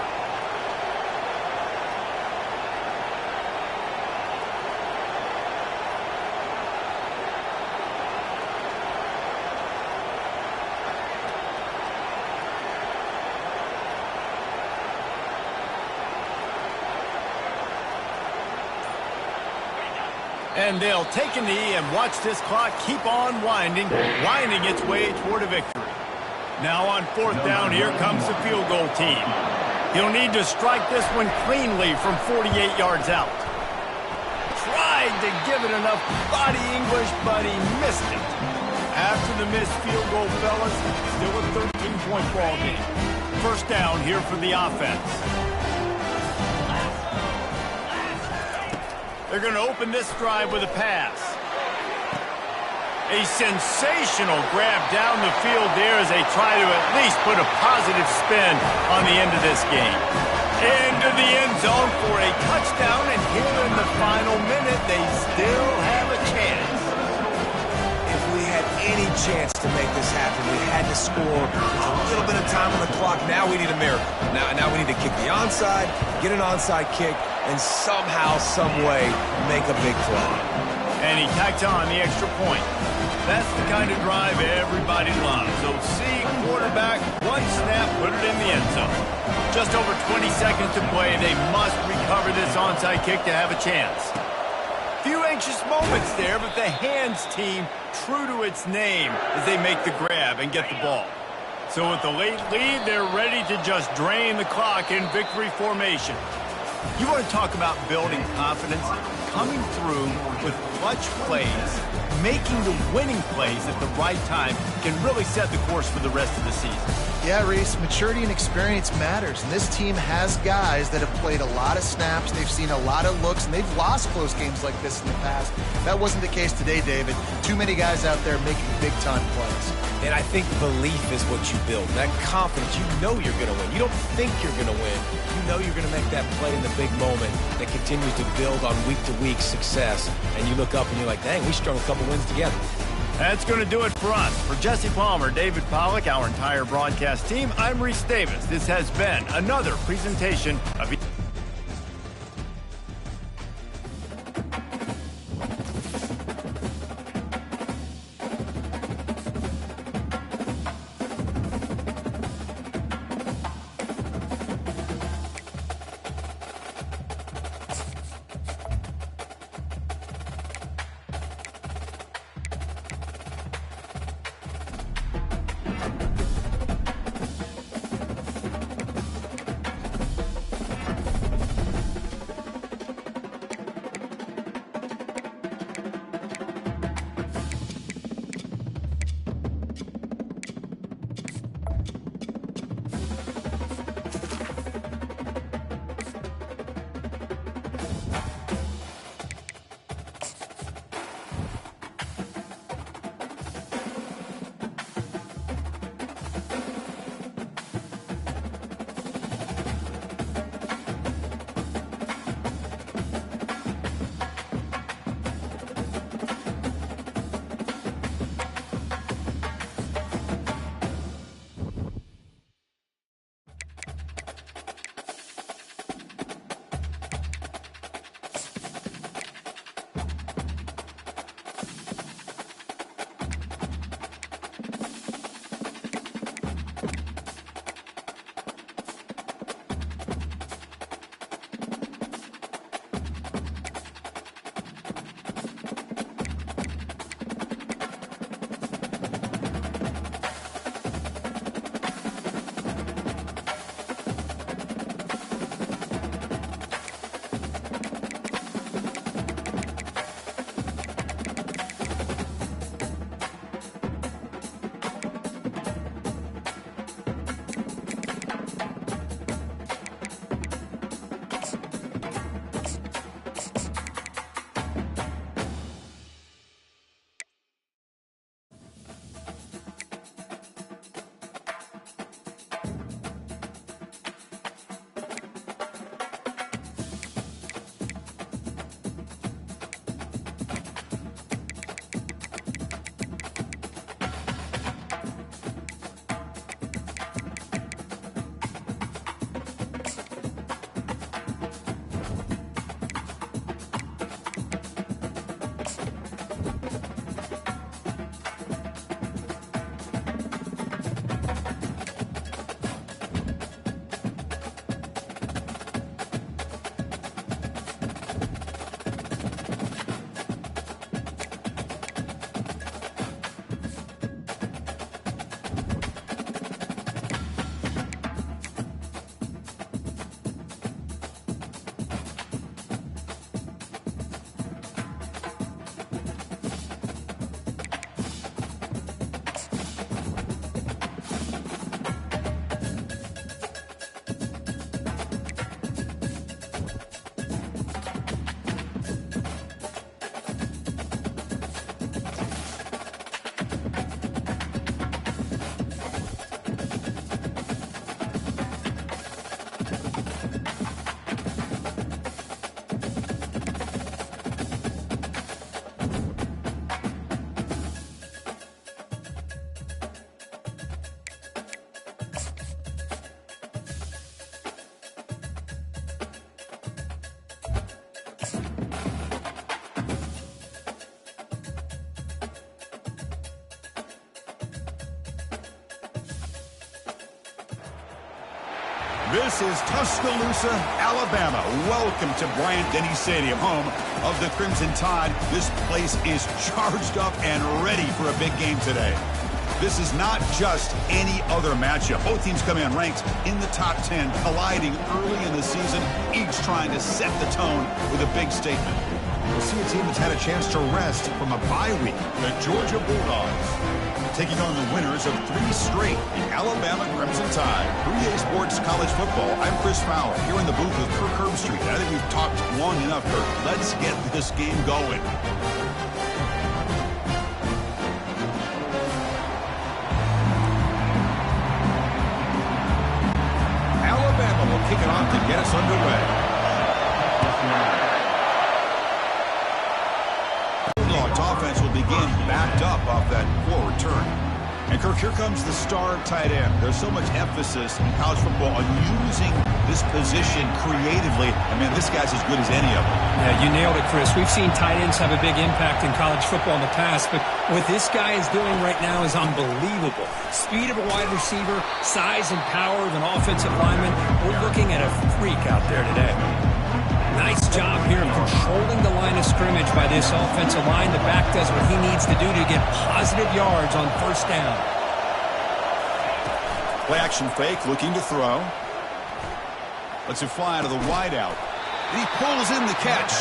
A: And they'll take a knee and watch this clock keep on winding its way toward a victory. Now on 4th down, here comes the field goal team. He'll need to strike this one cleanly from 48 yards out. Tried to give it enough body English, but he missed it. After the missed field goal, fellas, still a 13-point ball game. 1st down here for the offense. They're going to open this drive with a pass. A sensational grab down the field there as they try to at least put a positive spin on the end of this game. Into the end zone for a touchdown, and here in the final minute, they still have a chance.
B: If we had any chance to make this happen, we had to score. There's a little bit of time on the clock. Now we need a miracle. Now we need to kick the onside, get an onside kick, and somehow, some way, make a big play.
A: And he tacked on the extra point. That's the kind of drive everybody loves. So see quarterback, one snap, put it in the end zone. Just over 20 seconds to play. They must recover this onside kick to have a chance. Few anxious moments there, but the hands team true to its name as they make the grab and get the ball. So with the late lead, they're ready to just drain the clock in victory formation. You want to talk about building confidence? Coming through with clutch plays, making the winning plays at the right time can really set the course for the rest of the season.
C: Yeah, Reese, maturity and experience matters. And this team has guys that have played a lot of snaps. They've seen a lot of looks, and they've lost close games like this in the past. That wasn't the case today, David. Too many guys out there making big-time plays.
B: And I think belief is what you build. That confidence, you know you're going to win. You don't think you're going to win. You know you're going to make that play in the big moment that continues to build on week-to-week success. And you look up and you're like, dang, we strung a couple wins together.
A: That's going to do it for us. For Jesse Palmer, David Pollack, our entire broadcast team, I'm Reese Davis. This has been another presentation of...
F: This is Tuscaloosa, Alabama. Welcome to Bryant-Denny Stadium, home of the Crimson Tide. This place is charged up and ready for a big game today. This is not just any other matchup. Both teams come in ranked in the top 10, colliding early in the season, each trying to set the tone with a big statement.
G: We'll see a team that's had a chance to rest from a bye week.
F: The Georgia Bulldogs taking on the winners of 3 straight, the Alabama Crimson Tide. 3A Sports College Football. I'm Chris Fowler here in the booth with Kirk Herbstreit. I think we've talked long enough, Kirk. Let's get this game going.
G: Alabama will kick it off to get us underway.
F: Bulldogs offense will begin backed up off that poor return. And Kirk, here comes the star tight end. There's so much emphasis in college football on using this position creatively. I mean, this guy's as good as any of them.
H: Yeah, you nailed it, Chris. We've seen tight ends have a big impact in college football in the past, but what this guy is doing right now is unbelievable. Speed of a wide receiver, size and power of an offensive lineman. We're looking at a freak out there today. Nice job here of controlling the line of scrimmage by this offensive line. The back does what he needs to do to get positive yards on first down.
F: Play action fake, looking to throw. Lets it fly out of the wideout. And he pulls in the catch.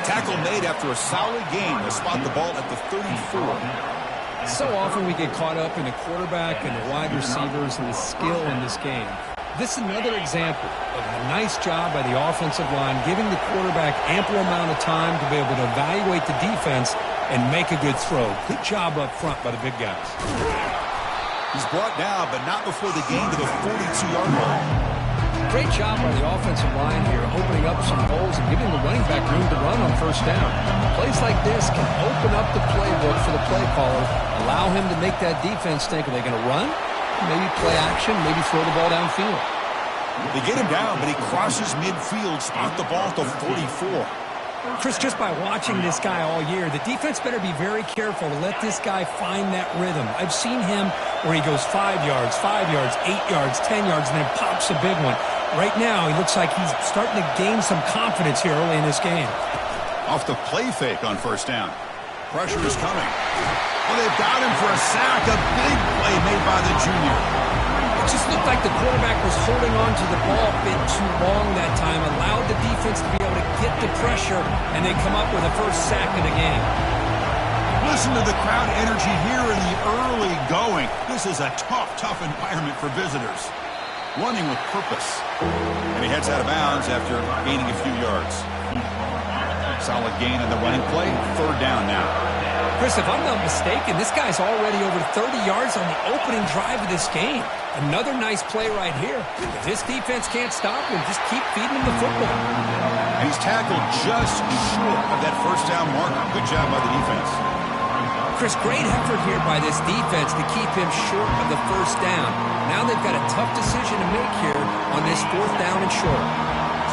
F: Tackle made after a solid gain to spot the ball at the 34.
H: So often we get caught up in the quarterback and the wide receivers and the skill in this game. This is another example of a nice job by the offensive line, giving the quarterback ample amount of time to be able to evaluate the defense and make a good throw. Good job up front by the big guys.
F: He's brought down, but not before the gain to the 42-yard line.
H: Great job by the offensive line here, opening up some holes and giving the running back room to run on first down. Plays like this can open up the playbook for the play caller, allow him to make that defense think, are they going to run? Maybe play action, maybe throw the ball downfield.
F: They get him down, but he crosses midfield, spot the ball at the 44.
H: Chris, just by watching this guy all year, the defense better be very careful to let this guy find that rhythm. I've seen him where he goes 5 yards, 8 yards, 10 yards, and then pops a big one. Right now, he looks like he's starting to gain some confidence here early in this game.
F: Off the play fake on first down. Pressure is coming. Well, they've got him for a sack. A big play made by the junior.
H: It just looked like the quarterback was holding on to the ball a bit too long that time, allowed the defense to be able to get the pressure, and then come up with a first sack of the game.
F: Listen to the crowd energy here in the early going. This is a tough environment for visitors. Running with purpose. And he heads out of bounds after gaining a few yards. Solid gain on the running play. Third down now.
H: Chris, if I'm not mistaken, this guy's already over 30 yards on the opening drive of this game. Another nice play right here. If this defense can't stop him, just keep feeding him the football.
F: And he's tackled just short of that first down marker. Good job by the defense.
H: Chris, great effort here by this defense to keep him short of the first down. Now they've got a tough decision to make here on this fourth down and short.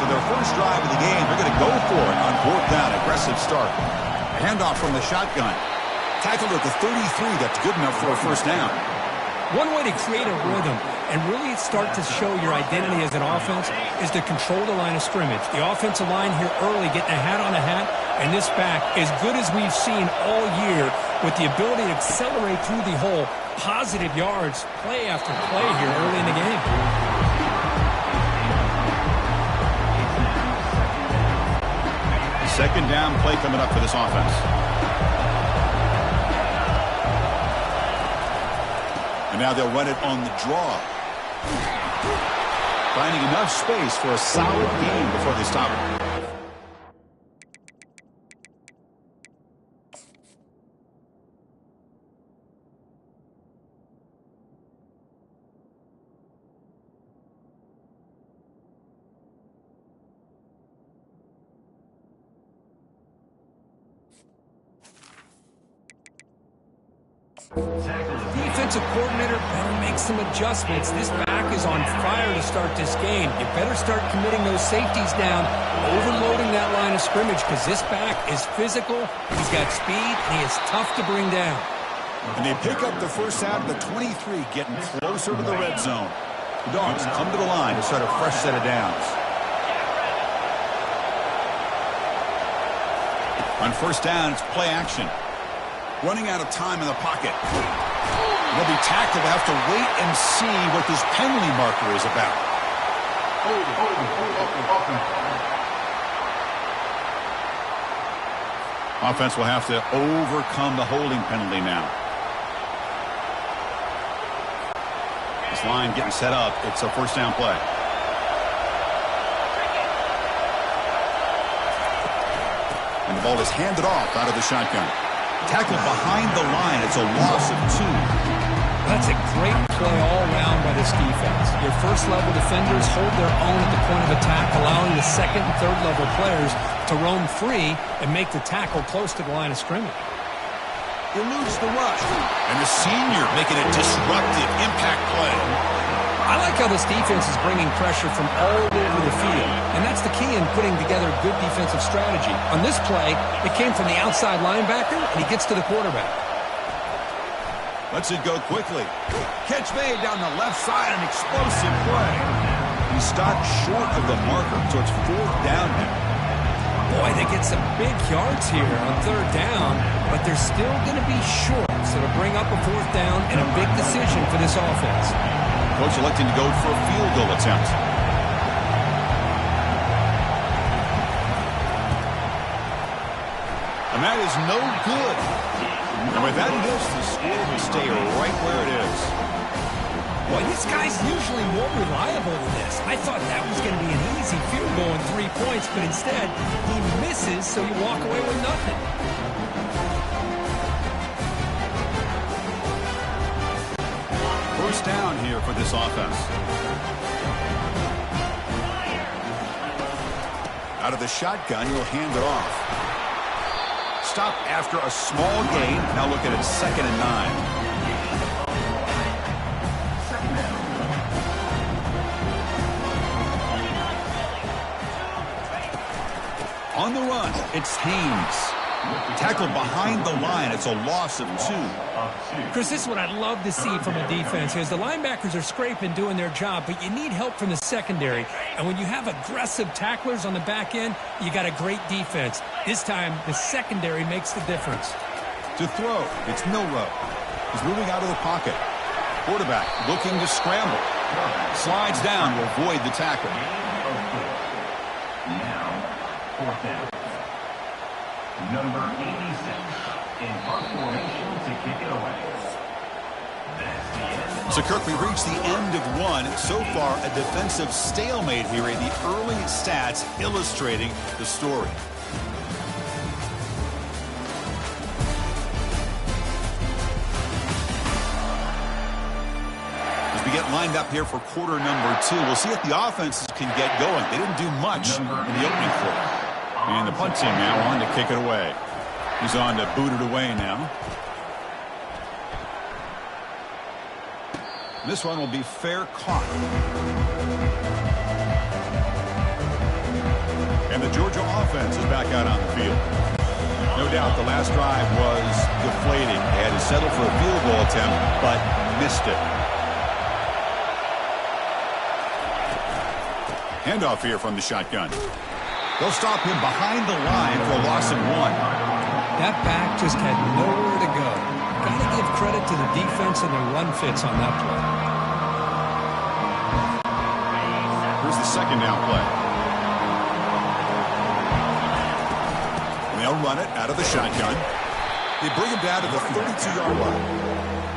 F: So their first drive of the game, they're going to go for it on fourth down. Aggressive start. A handoff from the shotgun. Tackled at the 33. That's good enough for a first down.
H: One way to create a rhythm and really start to show your identity as an offense is to control the line of scrimmage. The offensive line here early getting a hat on a hat, and this back, as good as we've seen all year, with the ability to accelerate through the hole, positive yards, play after play here early in the game.
F: Second down play coming up for this offense. And now they'll run it on the draw. Finding enough space for a solid gain before they stop it.
H: Defensive coordinator better make some adjustments. This back is on fire to start this game. You better start committing those safeties down, overloading that line of scrimmage, because this back is physical, he's got speed, and he is tough to bring down.
F: And they pick up the first out of the 23, getting closer to the red zone. The Dogs come to the line to start a fresh set of downs. On first down, it's play action. Running out of time in the pocket. They'll be tackled. They'll have to wait and see what this penalty marker is about. Offense will have to overcome the holding penalty now. This line getting set up. It's a first down play. And the ball is handed off out of the shotgun. Tackled behind the line. It's a loss of 2.
H: That's a great play all around by this defense. Your first-level defenders hold their own at the point of attack, allowing the second and third-level players to roam free and make the tackle close to the line of scrimmage.
F: Eludes the rush. And the senior making a disruptive impact play.
H: I like how this defense is bringing pressure from all over the field, and that's the key in putting together good defensive strategy. On this play, it came from the outside linebacker, and he gets to the quarterback.
F: Lets it go quickly.
G: Catch made down the left side, an explosive play.
F: He stopped short of the marker, so it's fourth down now.
H: Boy, they get some big yards here on third down, but they're still going to be short, so to bring up a fourth down and a big decision for this offense.
F: Coach electing to go for a field goal attempt. And that is no good. And with that miss, the score will stay right where it is.
H: Boy, this guy's usually more reliable than this. I thought that was going to be an easy field goal and 3 points, but instead, he misses, so you walk away with nothing.
F: First down here for this offense. Out of the shotgun, he'll hand it off. Stop after a small gain. Now looking at 2nd and 9. On the run, it's Haynes. Tackled behind the line. It's a loss of 2.
H: Chris, this is what I'd love to see from a defense is the linebackers are scraping, doing their job, but you need help from the secondary. And when you have aggressive tacklers on the back end, you got a great defense. This time, the secondary makes the difference.
F: To throw, it's Milrow. He's moving out of the pocket. Quarterback looking to scramble. Slides down to avoid the tackle.
E: Now, fourth down. Number 86 in punt formation to kick it away. That's the end.
F: So, Kirk, we reached the end of one. So far, a defensive stalemate here in the early stats illustrating the story. As we get lined up here for quarter number 2, we'll see if the offenses can get going. They didn't do much in the opening quarter. And the punt team now on to kick it away. He's on to boot it away now. This one will be fair caught. And the Georgia offense is back out on the field. No doubt the last drive was deflating. They had to settle for a field goal attempt, but missed it. Handoff here from the shotgun. They'll stop him behind the line for a loss of 1.
H: That back just had nowhere to go. Got to give credit to the defense and their run fits on that play.
F: Here's the second down play. And they'll run it out of the shotgun. They bring him down to the 32-yard line.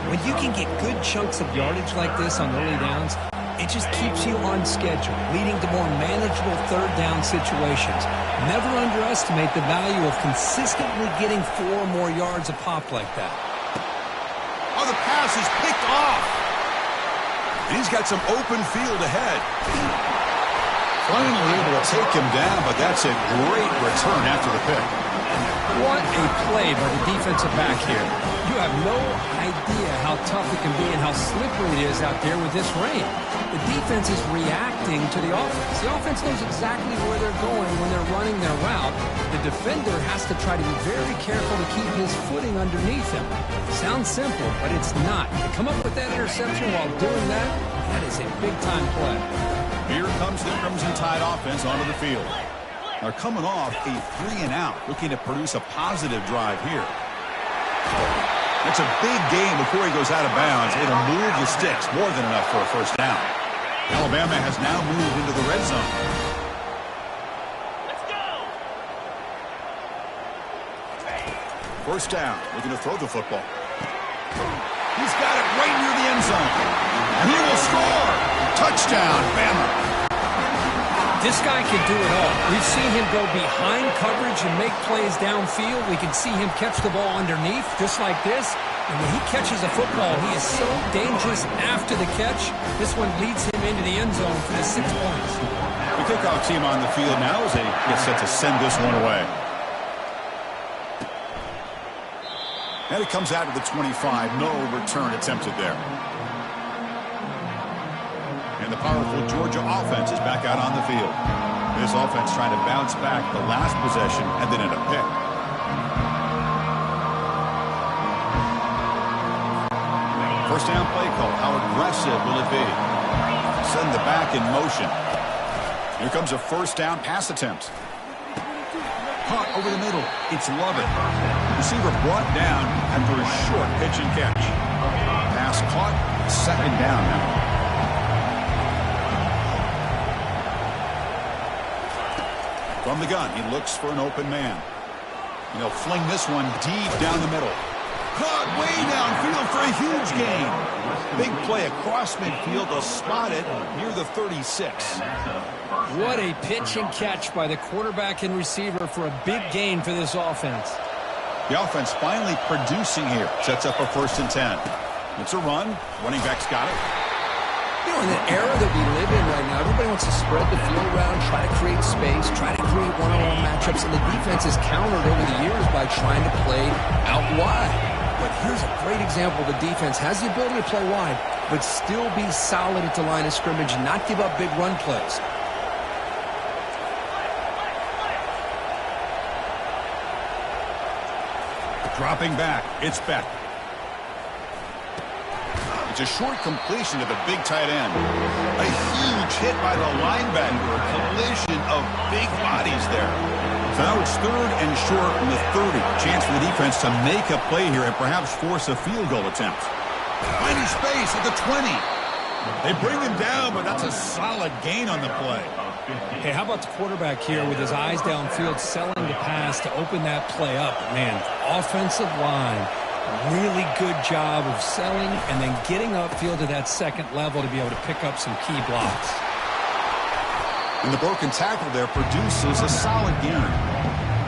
H: When you can get good chunks of yardage like this on early downs, it just keeps you on schedule, leading to more manageable third down situations. Never underestimate the value of consistently getting 4 or more yards a pop like that.
F: Oh, the pass is picked off. And he's got some open field ahead. Finally able to take him down, but that's a great return after the pick.
H: What a play by the defensive back here. You have no idea how tough it can be and how slippery it is out there with this rain. The defense is reacting to the offense. The offense knows exactly where they're going when they're running their route. The defender has to try to be very careful to keep his footing underneath him. Sounds simple, but it's not. To come up with that interception while doing that, That is a big-time play.
F: Here comes the Crimson Tide offense onto the field. They're coming off a 3-and-out, looking to produce a positive drive here. That's a big gain before he goes out of bounds. It'll move the sticks, more than enough for a first down. Alabama has now moved into the red zone.
A: Let's go!
F: First down, looking to throw the football. He's got it right near the end zone. And he will score! Touchdown, Bama!
H: This guy can do it all. We've seen him go behind coverage and make plays downfield. We can see him catch the ball underneath, just like this. And when he catches a football, he is so dangerous after the catch. This one leads him into the end zone for the 6 points.
F: The kickoff team on the field now as they get set to send this one away. And it comes out to the 25. No return attempted there. And the powerful Georgia offense is back out on the field. This offense trying to bounce back the last possession and then in a pick. First down play call. How aggressive will it be? Send the back in motion. Here comes a first down pass attempt. Caught over the middle. It's Lovett. Receiver brought down after a short pitch and catch. Pass caught. Second down now. From the gun, he looks for an open man. And he'll fling this one deep down the middle. Caught way downfield for a huge gain. Big play across midfield. They'll spot it near the 36.
H: What a pitch and catch by the quarterback and receiver for a big gain for this offense.
F: The offense finally producing here. Sets up a 1st and 10. It's a run. Running back's got it.
B: You know, in the era that we live in right now, everybody wants to spread the field around, try to create space, try to create one-on-one matchups, and the defense is countered over the years by trying to play out wide. But here's a great example. The defense has the ability to play wide, but still be solid at the line of scrimmage and not give up big run plays.
F: Dropping back, it's Beck. It's a short completion to the big tight end. A huge hit by the linebacker. A collision of big bodies there. So now it's 3rd and short from the 30. Chance for the defense to make a play here and perhaps force a field goal attempt. Finding space at the 20. They bring him down, but that's a solid gain on the play.
H: Hey, how about the quarterback here with his eyes downfield, selling the pass to open that play up? Man, offensive line, really good job of selling and then getting upfield to that second level to be able to pick up some key blocks.
F: And the broken tackle there produces a solid gain.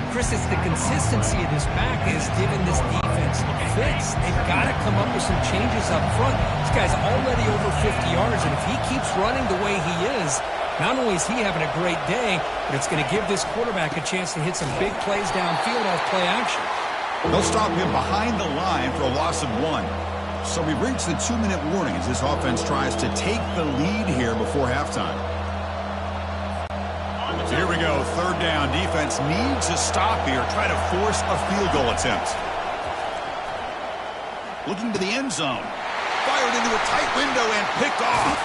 H: Chris, it's the consistency of this back is giving this defense fits. They've got to come up with some changes up front. This guy's already over 50 yards, and if he keeps running the way he is, not only is he having a great day, but it's going to give this quarterback a chance to hit some big plays downfield off play action.
F: They'll stop him behind the line for a loss of 1. So we've reached the 2-minute warning as this offense tries to take the lead here before halftime. So here we go, 3rd down. Defense needs a stop here, try to force a field goal attempt. Looking to the end zone. Fired into a tight window and picked off.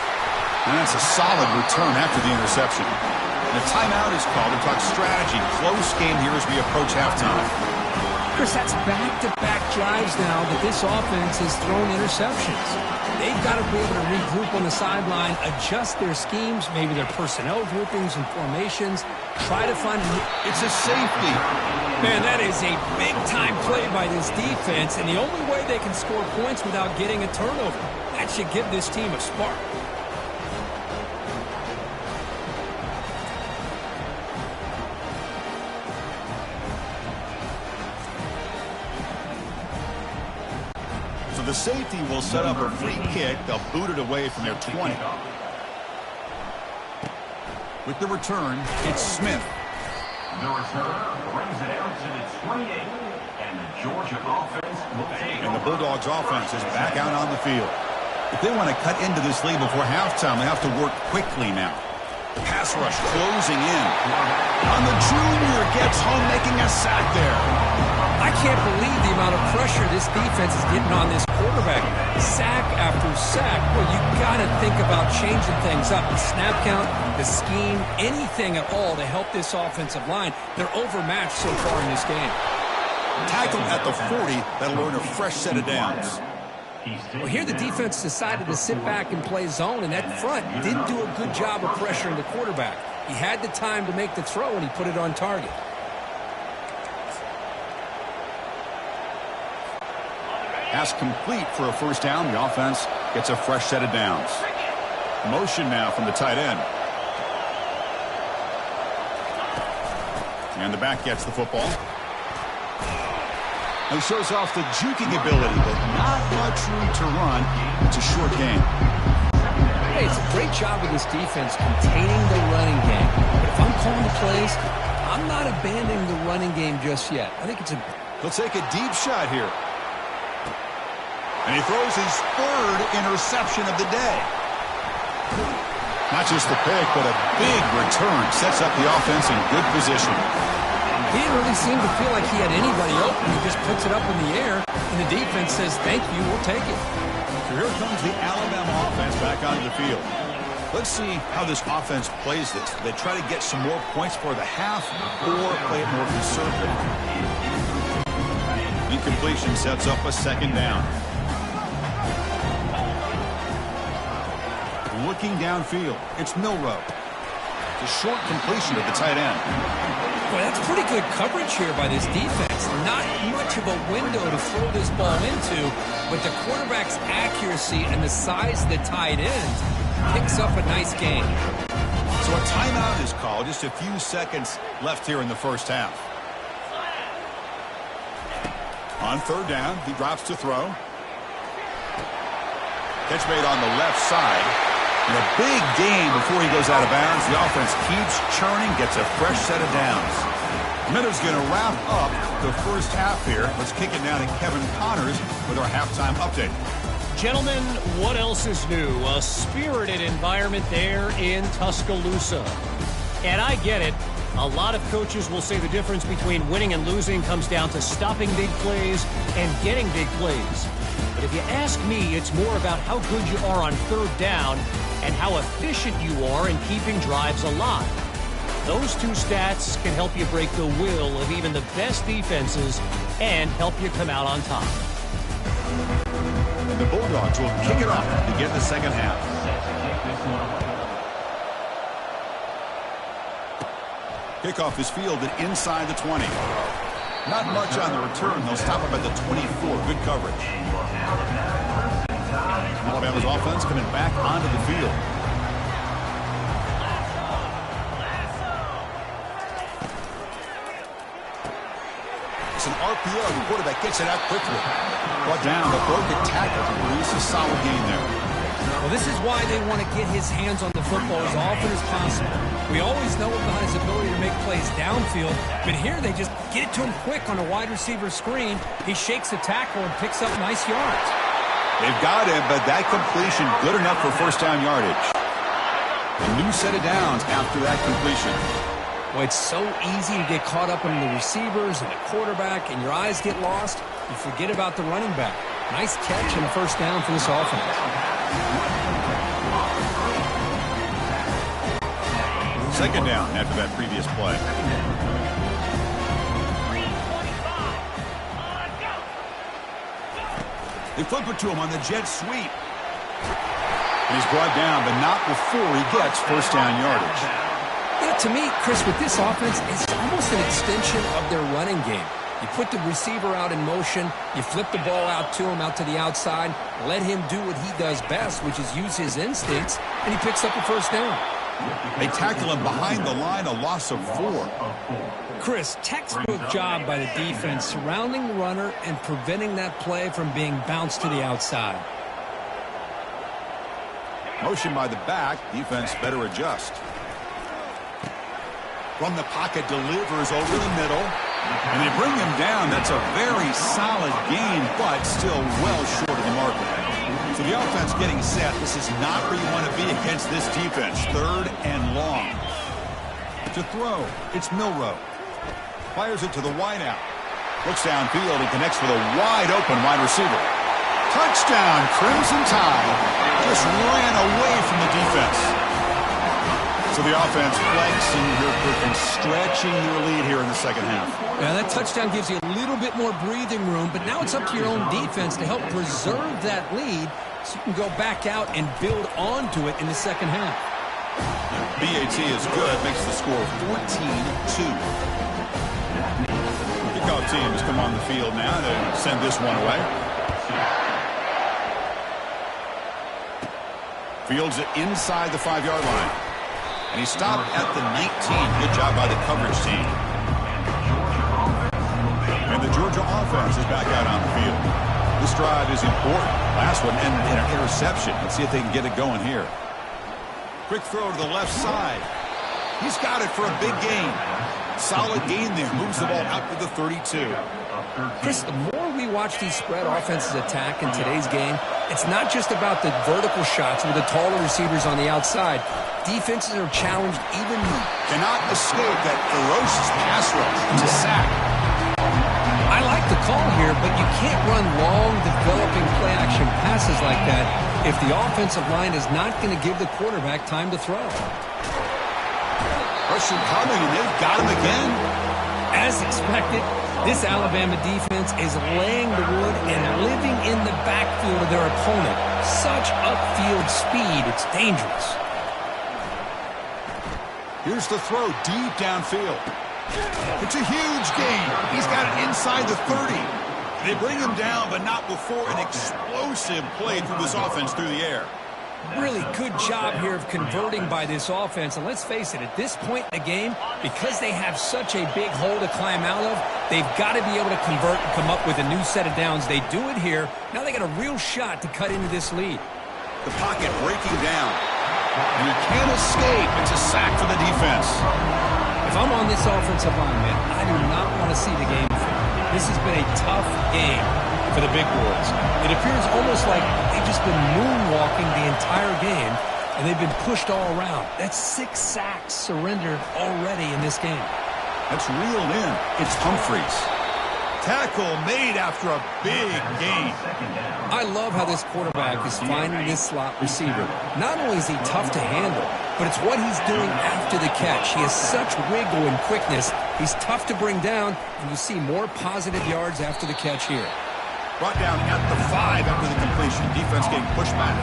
F: And that's a solid return after the interception. And a timeout is called to talk strategy. Close game here as we approach halftime.
H: Chris, that's back-to-back drives now that this offense has thrown interceptions. They've got to be able to regroup on the sideline, adjust their schemes, maybe their personnel groupings and formations, try to find
F: It's a safety.
H: Man, that is a big-time play by this defense, and the only way they can score points without getting a turnover. That should give this team a spark.
F: The safety will set up a free kick. They'll boot it away from their 20. With the return, it's Smith.
E: The return brings it out to the 28. And the Georgia offense will take.
F: And the Bulldogs offense is back out on the field. If they want to cut into this lead before halftime, they have to work quickly now. Pass rush closing in. On the junior, gets home making a sack there.
H: I can't believe the amount of pressure this defense is getting on this quarterback. Sack after sack. Well, you got trying to think about changing things up. The snap count, the scheme, anything at all to help this offensive line. They're overmatched so far in this game.
F: Tackle at the 40. That'll earn a fresh set of downs.
H: Well, here the defense decided to sit back and play zone, and that front didn't do a good job of pressuring the quarterback. He had the time to make the throw, and he put it on target.
F: Pass complete for a first down. The offense gets a fresh set of downs. Motion now from the tight end. And the back gets the football. He shows off the juking ability, but not much room to run. It's a short game.
H: Hey, it's a great job of this defense containing the running game. But if I'm calling the plays, I'm not abandoning the running game just yet. I think it's a...
F: He'll take a deep shot here. And he throws his third interception of the day. Not just the pick, but a big return. Sets up the offense in good position.
H: He didn't really seem to feel like he had anybody open. He just puts it up in the air, and the defense says, thank you, we'll take it.
F: So here comes the Alabama offense back onto the field. Let's see how this offense plays this. They try to get some more points for the half or play it more conservative. Incompletion sets up a second down. Looking downfield, it's Milroe. It's a short completion to the tight end.
H: Boy, that's pretty good coverage here by this defense. Not much of a window to throw this ball into, but the quarterback's accuracy and the size of the tight end picks up a nice game.
F: So a timeout is called. Just a few seconds left here in the first half. On third down, he drops to throw. Catch made on the left side. And a big gain before he goes out of bounds. The offense keeps churning, gets a fresh set of downs. Minute's going to wrap up the first half here. Let's kick it down to Kevin Connors with our halftime update.
D: Gentlemen, what else is new? A spirited environment there in Tuscaloosa. And I get it. A lot of coaches will say the difference between winning and losing comes down to stopping big plays and getting big plays. But if you ask me, it's more about how good you are on third down and how efficient you are in keeping drives alive. Those two stats can help you break the will of even the best defenses and help you come out on top.
F: And the Bulldogs will kick it off to begin the second half. Kickoff is fielded inside the 20. Not much on the return. They'll stop him at the 24. Good coverage. Alabama's offense coming back onto the field. It's an RPO. The quarterback gets it out quickly. Brought down, but broke a tackle to produce a solid gain there.
H: Well, this is why they want to get his hands on the football as often as possible. We always know about his ability to make plays downfield, but here they just get it to him quick on a wide receiver screen. He shakes the tackle and picks up nice yards.
F: They've got him, but that completion good enough for first down yardage. A new set of downs after that completion.
H: Well, it's so easy to get caught up in the receivers and the quarterback, and your eyes get lost. You forget about the running back. Nice catch and a first down for this offense.
F: Second down after that previous play. They flip it to him on the jet sweep. And he's brought down, but not before he gets first down yardage.
H: Yeah, to me, Chris, with this offense, it's almost an extension of their running game. You put the receiver out in motion, you flip the ball out to him, out to the outside, let him do what he does best, which is use his instincts, and he picks up a first down.
F: They tackle him behind the line, a loss of 4.
H: Chris, textbook job by the defense surrounding the runner and preventing that play from being bounced to the outside.
F: Motion by the back. Defense better adjust. From the pocket, delivers over the middle. And they bring him down. That's a very solid gain, but still well short of the marker. So the offense getting set. This is not where you want to be against this defense. Third and long. To throw, it's Milroe. Fires it to the wideout. Looks downfield and connects with a wide open wide receiver. Touchdown, Crimson Tide. Just ran defense. So the offense flexing here and stretching their lead here in the second half.
H: Yeah, that touchdown gives you a little bit more breathing room, but now it's up to your own defense to help preserve that lead so you can go back out and build onto it in the second half.
F: BAT is good, makes the score 14-2. Kickoff team has come on the field now to send this one away. Fields it inside the 5-yard line. And he stopped at the 19. Good job by the coverage team. And the Georgia offense is back out on the field. This drive is important. Last one ended in an interception. Let's see if they can get it going here. Quick throw to the left side. He's got it for a big gain. Solid gain there. Moves the ball out to the 32.
H: Chris, the more we watch these spread offenses attack in today's game, it's not just about the vertical shots with the taller receivers on the outside. Defenses are challenged even more.
F: Cannot escape that ferocious pass rush. It's a sack.
H: I like the call here, but you can't run long, developing play-action passes like that if the offensive line is not going to give the quarterback time to throw.
F: Pressure coming, and they've got him again.
H: As expected, this Alabama defense is laying the wood and living in the backfield of their opponent. Such upfield speed, it's dangerous.
F: Here's the throw deep downfield. It's a huge gain. He's got it inside the 30. They bring him down, but not before an explosive play through this offense through the air.
H: Really good job here of converting by this offense. And let's face it, at this point in the game, because they have such a big hole to climb out of, they've got to be able to convert and come up with a new set of downs. They do it here. Now they got a real shot to cut into this lead.
F: The pocket breaking down. And he can't escape. It's a sack for the defense.
H: If I'm on this offensive line, man, I do not want to see the game finish. This has been a tough game for the big boys. It appears almost like they've just been moonwalking the entire game, and they've been pushed all around. That's 6 sacks surrendered already in this game.
F: That's reeled in. It's Humphreys. Tackle made after a big gain.
H: I love how this quarterback is finding this slot receiver. Not only is he tough to handle, but it's what he's doing after the catch. He has such wiggle and quickness. He's tough to bring down, and you see more positive yards after the catch here.
F: Brought down at the 5 after the completion. Defense getting pushed back.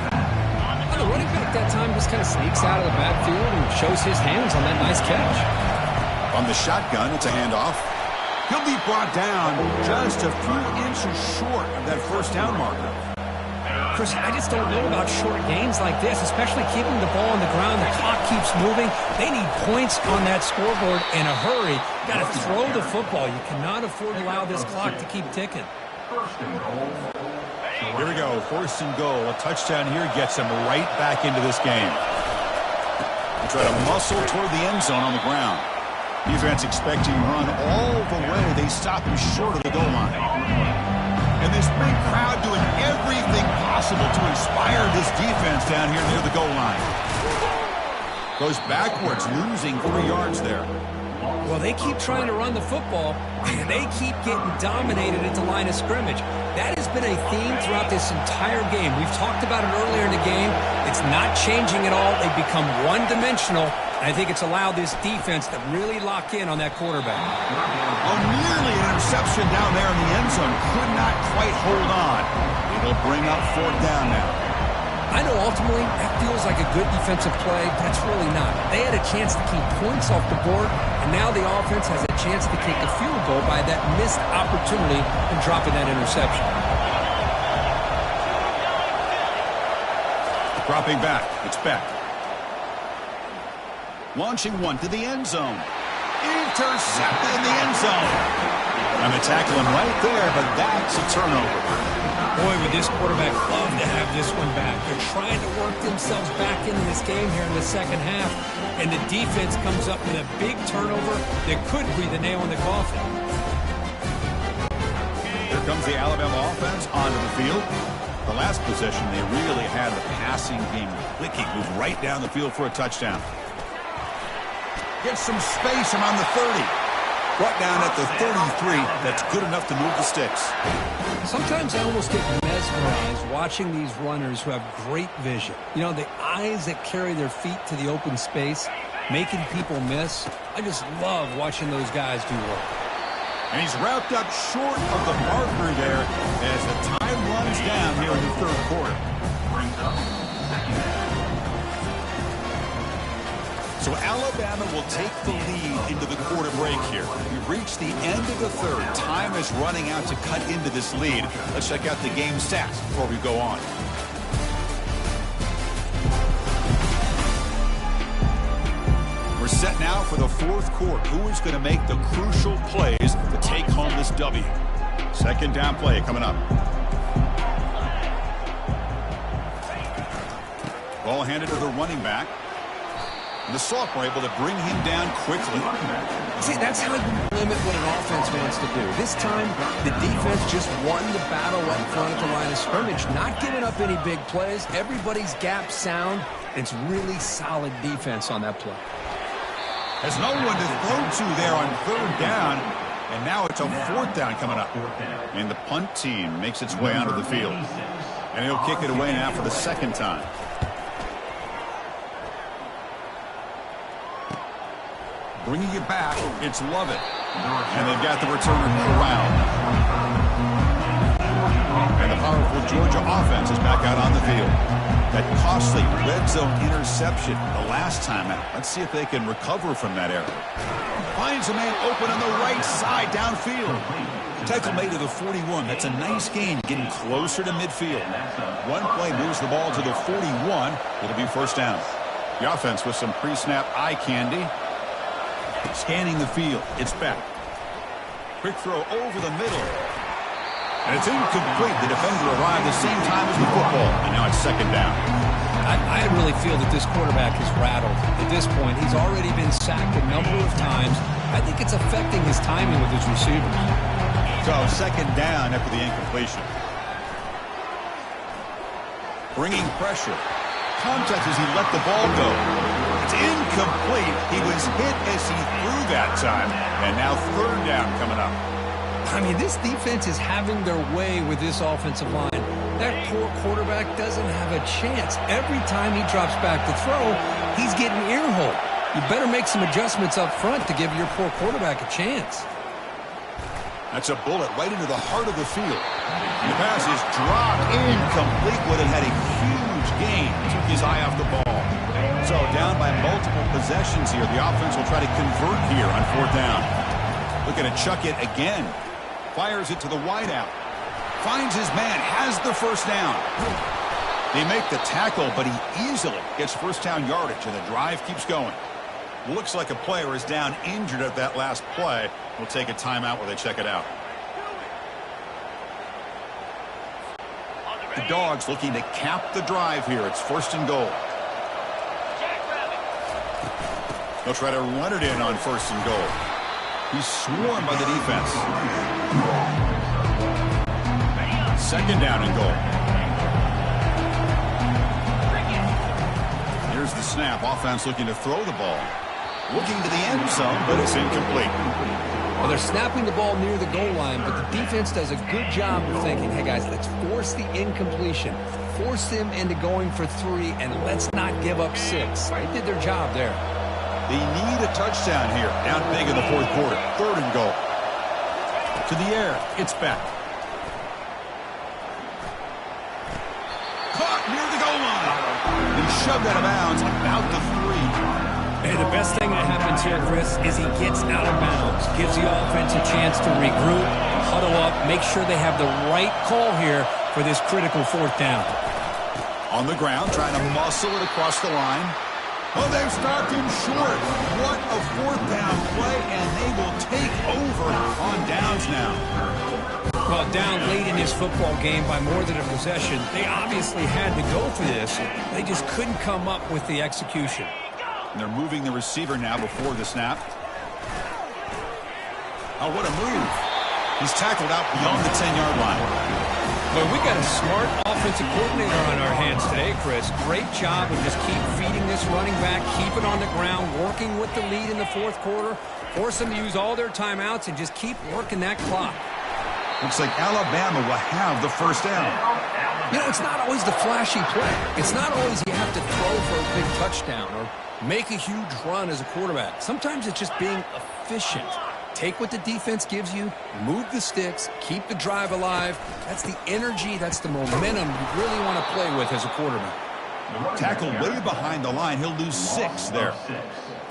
H: The running back that time just kind of sneaks out of the backfield and shows his hands on that nice catch.
F: On the shotgun, it's a handoff. He'll be brought down just a few inches short of that first down marker.
H: Chris, I just don't know about short gains like this, especially keeping the ball on the ground. The clock keeps moving. They need points on that scoreboard in a hurry. You got to throw the football. You cannot afford to allow this clock to keep ticking.
F: Here we go, 1st and goal. A touchdown here gets him right back into this game. They try to muscle toward the end zone on the ground. Defense expecting him to run all the way. They stop him short of the goal line. And this big crowd doing everything possible to inspire this defense down here near the goal line. Goes backwards, losing 3 yards there.
H: Well, they keep trying to run the football, and they keep getting dominated at the line of scrimmage. That has been a theme throughout this entire game. We've talked about it earlier in the game. It's not changing at all. They've become one-dimensional, and I think it's allowed this defense to really lock in on that quarterback.
F: Oh, nearly an interception down there in the end zone. Could not quite hold on. It'll bring up 4th down now.
H: I know ultimately that feels like a good defensive play, but it's really not. They had a chance to keep points off the board, and now the offense has a chance to kick a field goal by that missed opportunity and dropping that interception.
F: Dropping back, it's Beck. Launching one to the end zone. Intercepted in the end zone. And they tackle him right there, but that's a turnover.
H: Boy, would this quarterback love to have this one back. They're trying to work themselves back into this game here in the second half, and the defense comes up with a big turnover that could be the nail in the coffin.
F: Here comes the Alabama offense onto the field. The last possession, they really had the passing game clicking. Moved right down the field for a touchdown. Gets some space around the 30. Brought down at the 33. That's good enough to move the sticks.
H: Sometimes I almost get mesmerized watching these runners who have great vision. You know, the eyes that carry their feet to the open space, making people miss. I just love watching those guys do work.
F: And he's wrapped up short of the marker there as the time runs down here in the third quarter. So Alabama will take the lead into the quarter break here. We've reached the end of the third. Time is running out to cut into this lead. Let's check out the game stats before we go on. We're set now for the fourth quarter. Who is going to make the crucial plays to take home this W? Second down play coming up. Ball handed to the running back. And the sophomore able to bring him down quickly.
B: See, that's how you limit what an offense wants to do. This time, the defense just won the battle up front at the line of scrimmage, not giving up any big plays. Everybody's gap sound. It's really solid defense on that play.
F: There's no one to throw to there on third down. And now it's a fourth down coming up. And the punt team makes its way onto the field. And he'll kick it away now for the second time. Bringing it back, it's Lovett. And they've got the returner corralled. And the powerful Georgia offense is back out on the field. That costly red zone interception the last time out. Let's see if they can recover from that error. Finds a man open on the right side downfield. Tackle made to the 41. That's a nice gain, getting closer to midfield. One play moves the ball to the 41. It'll be first down. The offense with some pre-snap eye candy. Scanning the field. It's back. Quick throw over the middle. And it's incomplete. The defender arrived the same time as the football. And now it's second down.
H: I really feel that this quarterback is rattled. At this point, he's already been sacked a number of times. I think it's affecting his timing with his receivers.
F: So second down after the incompletion. Bringing pressure. Contact as he let the ball go. It's incomplete. He was hit as he threw that time. And now third down coming up.
H: I mean, this defense is having their way with this offensive line. That poor quarterback doesn't have a chance. Every time he drops back to throw, he's getting ear-holed. You better make some adjustments up front to give your poor quarterback a chance.
F: That's a bullet right into the heart of the field. The pass is dropped incomplete. Would have had a huge gain. Took his eye off the ball. So down by multiple possessions here. The offense will try to convert here on fourth down. Looking to chuck it again. Fires it to the wideout. Finds his man. Has the first down. They make the tackle, but he easily gets first down yardage, and the drive keeps going. Looks like a player is down injured at that last play. We'll take a timeout while they check it out. The Dogs looking to cap the drive here. It's first and goal. They'll try to run it in on first and goal. He's swarmed by the defense. Second down and goal. Here's the snap. Offense looking to throw the ball. Looking to the end zone, but it's incomplete.
H: Well, they're snapping the ball near the goal line, but the defense does a good job of thinking, hey, guys, let's force the incompletion. Force them into going for 3, and let's not give up 6. They did their job there.
F: They need a touchdown here. Down big in the fourth quarter. Third and goal. To the air. It's back. Caught near the goal line. He shoved out of bounds about the 3.
H: Hey, the best thing that happens here, Chris, is he gets out of bounds. Gives the offense a chance to regroup, huddle up, make sure they have the right call here for this critical fourth down.
F: On the ground, trying to muscle it across the line. Oh, they've stopped him short. What a fourth down play, and they will take over on downs now.
H: Well, down late in this football game by more than a possession, they obviously had to go for this. They just couldn't come up with the execution.
F: And they're moving the receiver now before the snap. Oh, what a move. He's tackled out beyond the 10-yard line.
H: Well, we got a smart offensive coordinator on our hands today, Chris. Great job of just keep feeding this running back, keep it it on the ground, working with the lead in the fourth quarter, force them to use all their timeouts and just keep working that clock.
F: Looks like Alabama will have the first down.
H: You know, it's not always the flashy play. It's not always you have to throw for a big touchdown or make a huge run as a quarterback. Sometimes it's just being efficient. Take what the defense gives you, move the sticks, keep the drive alive. That's the energy, that's the momentum you really want to play with as a quarterback.
F: Tackle way behind the line. He'll lose 6 there.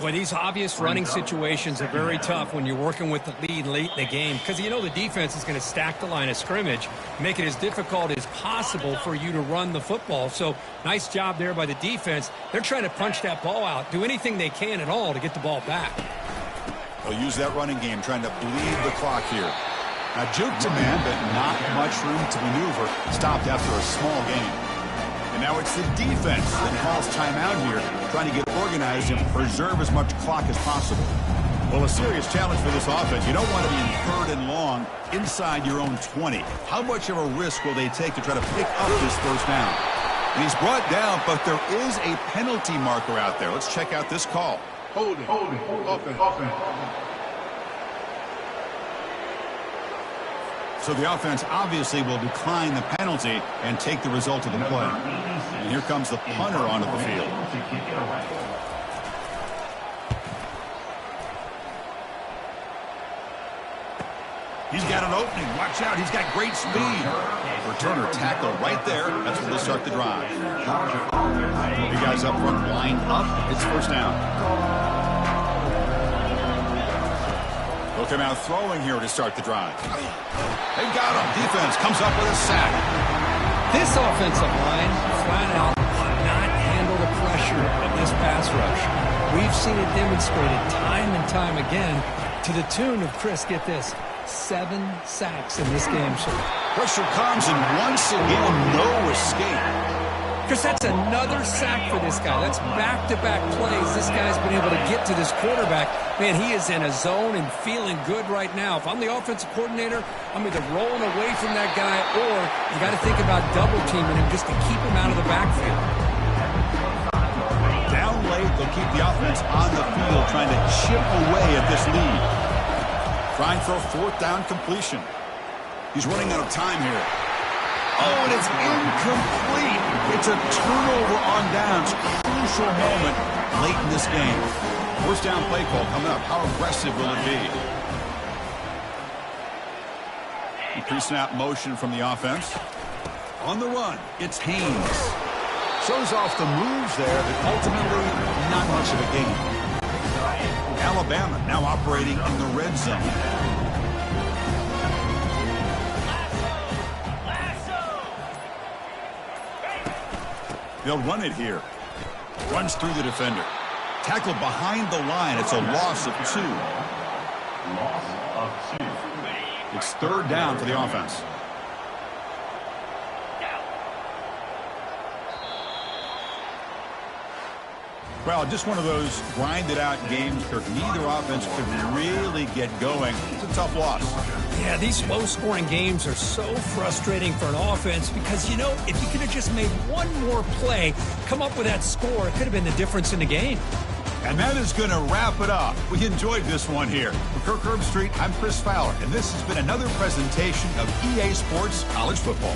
H: Boy, these obvious running situations are very tough when you're working with the lead late in the game because you know the defense is going to stack the line of scrimmage, make it as difficult as possible for you to run the football. So nice job there by the defense. They're trying to punch that ball out, do anything they can at all to get the ball back.
F: They'll use that running game, trying to bleed the clock here. Now, juke to man, but not much room to maneuver. Stopped after a small gain. And now it's the defense that calls timeout here, trying to get organized and preserve as much clock as possible. Well, a serious challenge for this offense. You don't want to be in 3rd and long inside your own 20. How much of a risk will they take to try to pick up this first down? And he's brought down, but there is a penalty marker out there. Let's check out this call.
I: Holding. Offense.
F: So the offense obviously will decline the penalty and take the result of the play. And here comes the punter onto the field. He's got an opening. Watch out. He's got great speed. Returner tackle right there. That's where they'll start the drive. You guys up front line up. It's first down. They'll come out throwing here to start the drive. They got him. Defense comes up with a sack.
H: This offensive line flat out cannot handle the pressure of this pass rush. We've seen it demonstrated time and time again to the tune of, Chris, get this, 7 sacks in this game. So
F: pressure comes, and once again, no escape.
H: Chris, that's another sack for this guy. That's back-to-back plays. This guy's been able to get to this quarterback. Man, he is in a zone and feeling good right now. If I'm the offensive coordinator, I'm either rolling away from that guy or you got to think about double-teaming him just to keep him out of the backfield.
F: Down late, they'll keep the offense on the field trying to chip away at this lead. Trying for a 4th down completion. He's running out of time here. Oh, and it's incomplete. It's a turnover on downs. Crucial moment late in this game. First down play call coming up. How aggressive will it be? Pre-snap motion from the offense. On the run, it's Haynes. Shows off the moves there, but ultimately not much of a gain. Alabama now operating in the red zone. They'll run it here. Runs through the defender. Tackled behind the line. It's a loss of 2.
E: Loss of 2.
F: It's 3rd down for the offense. Well, just one of those grinded-out games, Kirk. Neither offense could really get going. It's a tough loss.
H: Yeah, these low-scoring games are so frustrating for an offense because, you know, if you could have just made one more play, come up with that score, it could have been the difference in the game.
F: And that is going to wrap it up. We enjoyed this one here. For Kirk Herbstreit, I'm Chris Fowler, and this has been another presentation of EA Sports College Football.